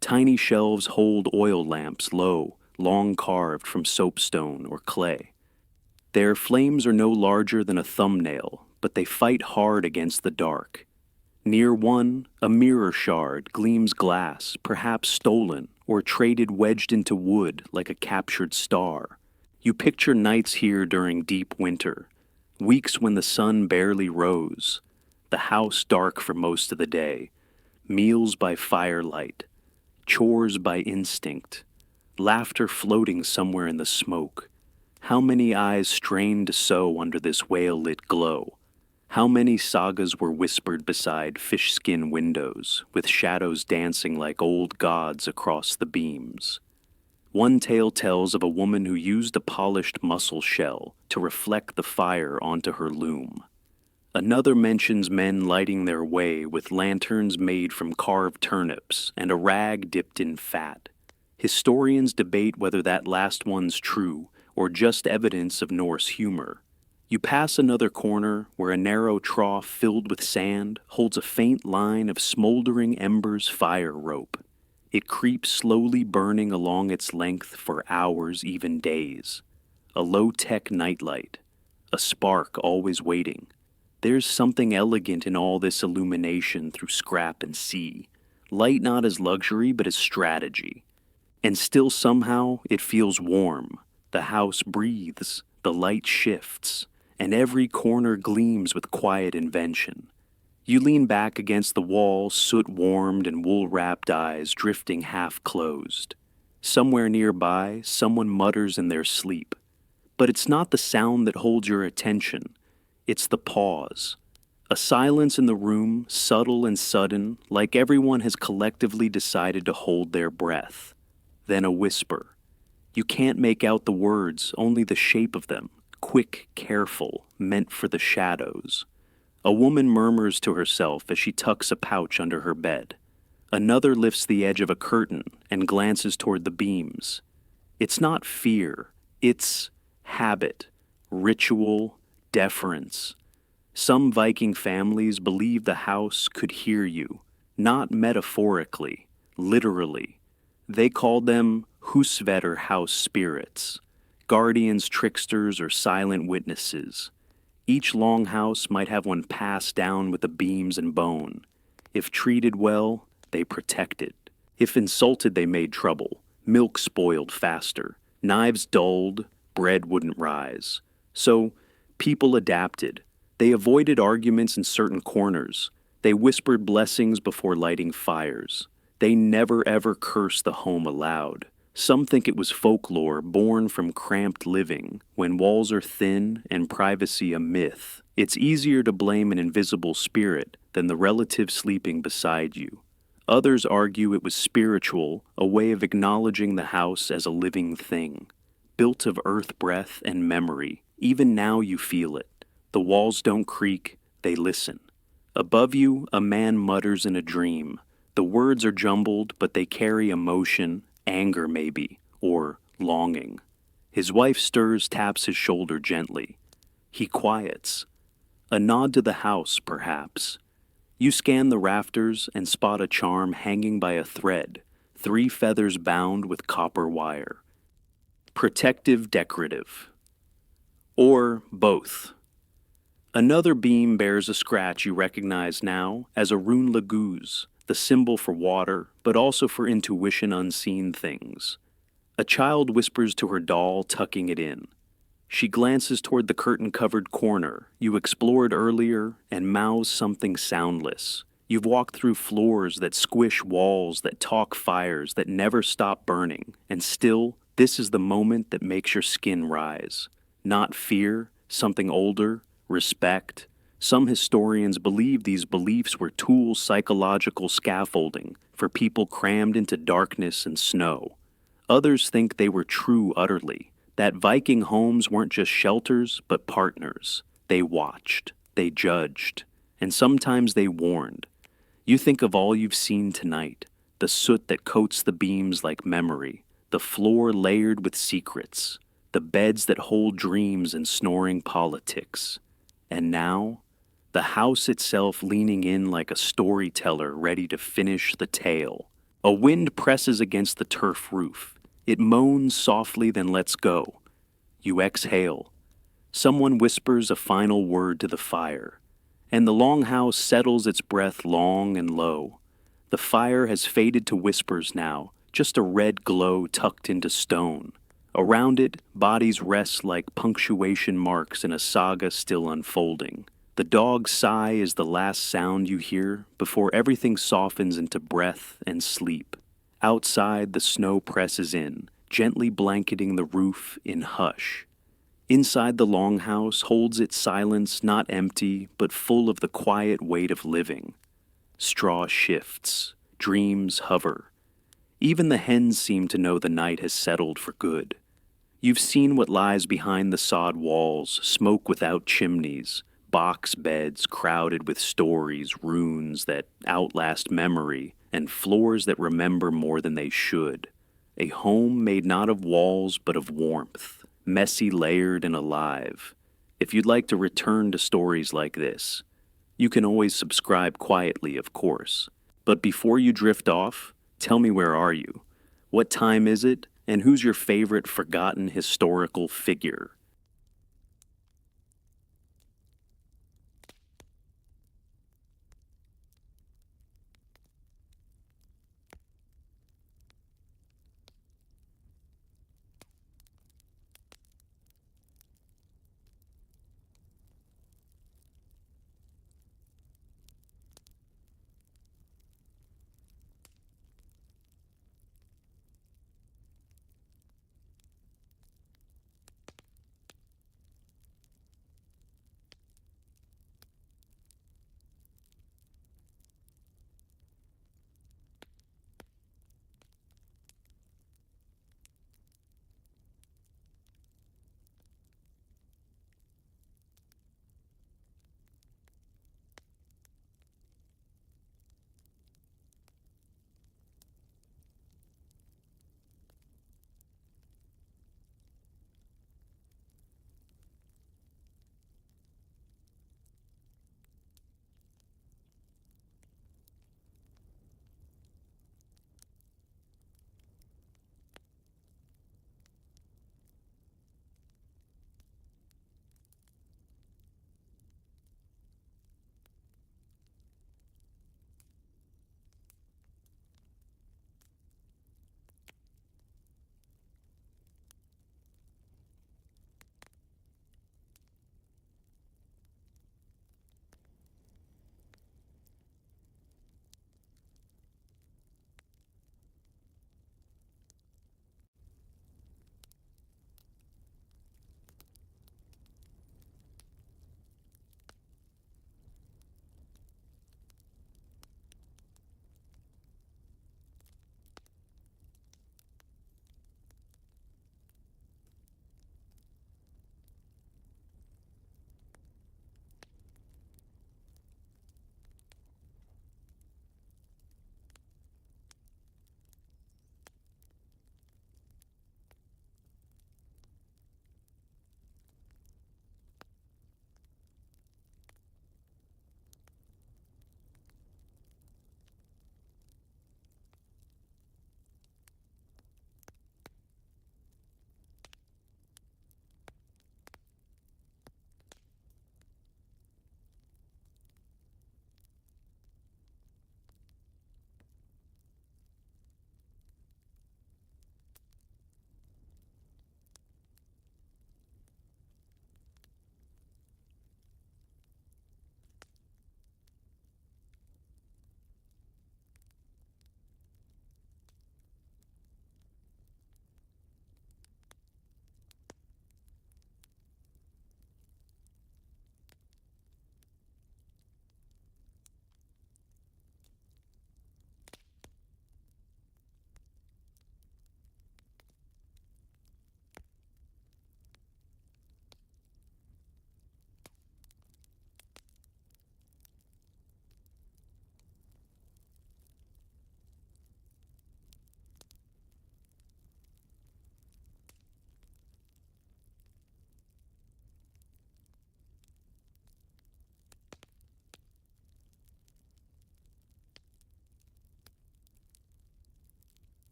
Tiny shelves hold oil lamps low, long carved from soapstone or clay. Their flames are no larger than a thumbnail, but they fight hard against the dark. Near one, a mirror shard gleams glass, perhaps stolen or traded wedged into wood like a captured star. You picture nights here during deep winter, weeks when the sun barely rose, the house dark for most of the day, meals by firelight, chores by instinct, laughter floating somewhere in the smoke. How many eyes strained to sew under this whale-lit glow? How many sagas were whispered beside fish-skin windows, with shadows dancing like old gods across the beams? One tale tells of a woman who used a polished mussel shell to reflect the fire onto her loom. Another mentions men lighting their way with lanterns made from carved turnips and a rag dipped in fat. Historians debate whether that last one's true or just evidence of Norse humor. You pass another corner where a narrow trough filled with sand holds a faint line of smoldering embers fire rope. It creeps slowly burning along its length for hours, even days. A low-tech nightlight, a spark always waiting. There's something elegant in all this illumination through scrap and sea. Light not as luxury, but as strategy. And still somehow it feels warm. The house breathes, the light shifts, and every corner gleams with quiet invention. You lean back against the wall, soot-warmed and wool-wrapped eyes drifting half-closed. Somewhere nearby, someone mutters in their sleep. But it's not the sound that holds your attention. It's the pause. A silence in the room, subtle and sudden, like everyone has collectively decided to hold their breath. Then a whisper. You can't make out the words, only the shape of them. Quick, careful, meant for the shadows. A woman murmurs to herself as she tucks a pouch under her bed. Another lifts the edge of a curtain and glances toward the beams. It's not fear, it's habit, ritual, deference. Some Viking families believe the house could hear you, not metaphorically, literally. They called them husvedder house spirits. Guardians, tricksters, or silent witnesses. Each longhouse might have one passed down with the beams and bone. If treated well, they protected. If insulted, they made trouble. Milk spoiled faster. Knives dulled, bread wouldn't rise. So, people adapted. They avoided arguments in certain corners. They whispered blessings before lighting fires. They never ever cursed the home aloud. Some think it was folklore born from cramped living. When walls are thin and privacy a myth, it's easier to blame an invisible spirit than the relative sleeping beside you. Others argue it was spiritual, a way of acknowledging the house as a living thing, built of earth breath and memory. Even now you feel it. The walls don't creak, they listen. Above you, a man mutters in a dream. The words are jumbled, but they carry emotion, anger maybe, or longing. His wife stirs, taps his shoulder gently. He quiets. A nod to the house, perhaps. You scan the rafters and spot a charm hanging by a thread, 3 feathers bound with copper wire. Protective, decorative. Or both. Another beam bears a scratch you recognize now as a rune laguz, the symbol for water, but also for intuition unseen things. A child whispers to her doll, tucking it in. She glances toward the curtain-covered corner you explored earlier and mouths something soundless. You've walked through floors that squish walls, that talk fires, that never stop burning, and still, this is the moment that makes your skin rise. Not fear, something older, respect. Some historians believe these beliefs were tools psychological scaffolding for people crammed into darkness and snow. Others think they were true utterly, that Viking homes weren't just shelters, but partners. They watched, they judged, and sometimes they warned. You think of all you've seen tonight, the soot that coats the beams like memory, the floor layered with secrets, the beds that hold dreams and snoring politics. And now, the house itself leaning in like a storyteller ready to finish the tale. A wind presses against the turf roof. It moans softly, then lets go. You exhale. Someone whispers a final word to the fire, and the longhouse settles its breath long and low. The fire has faded to whispers now, just a red glow tucked into stone. Around it, bodies rest like punctuation marks in a saga still unfolding. The dog's sigh is the last sound you hear before everything softens into breath and sleep. Outside, the snow presses in, gently blanketing the roof in hush. Inside the longhouse holds its silence not empty, but full of the quiet weight of living. Straw shifts, dreams hover. Even the hens seem to know the night has settled for good. You've seen what lies behind the sod walls, smoke without chimneys, box beds crowded with stories, runes that outlast memory, and floors that remember more than they should. A home made not of walls but of warmth, messy, layered, and alive. If you'd like to return to stories like this, you can always subscribe quietly, of course. But before you drift off, tell me, where are you? What time is it? And who's your favorite forgotten historical figure?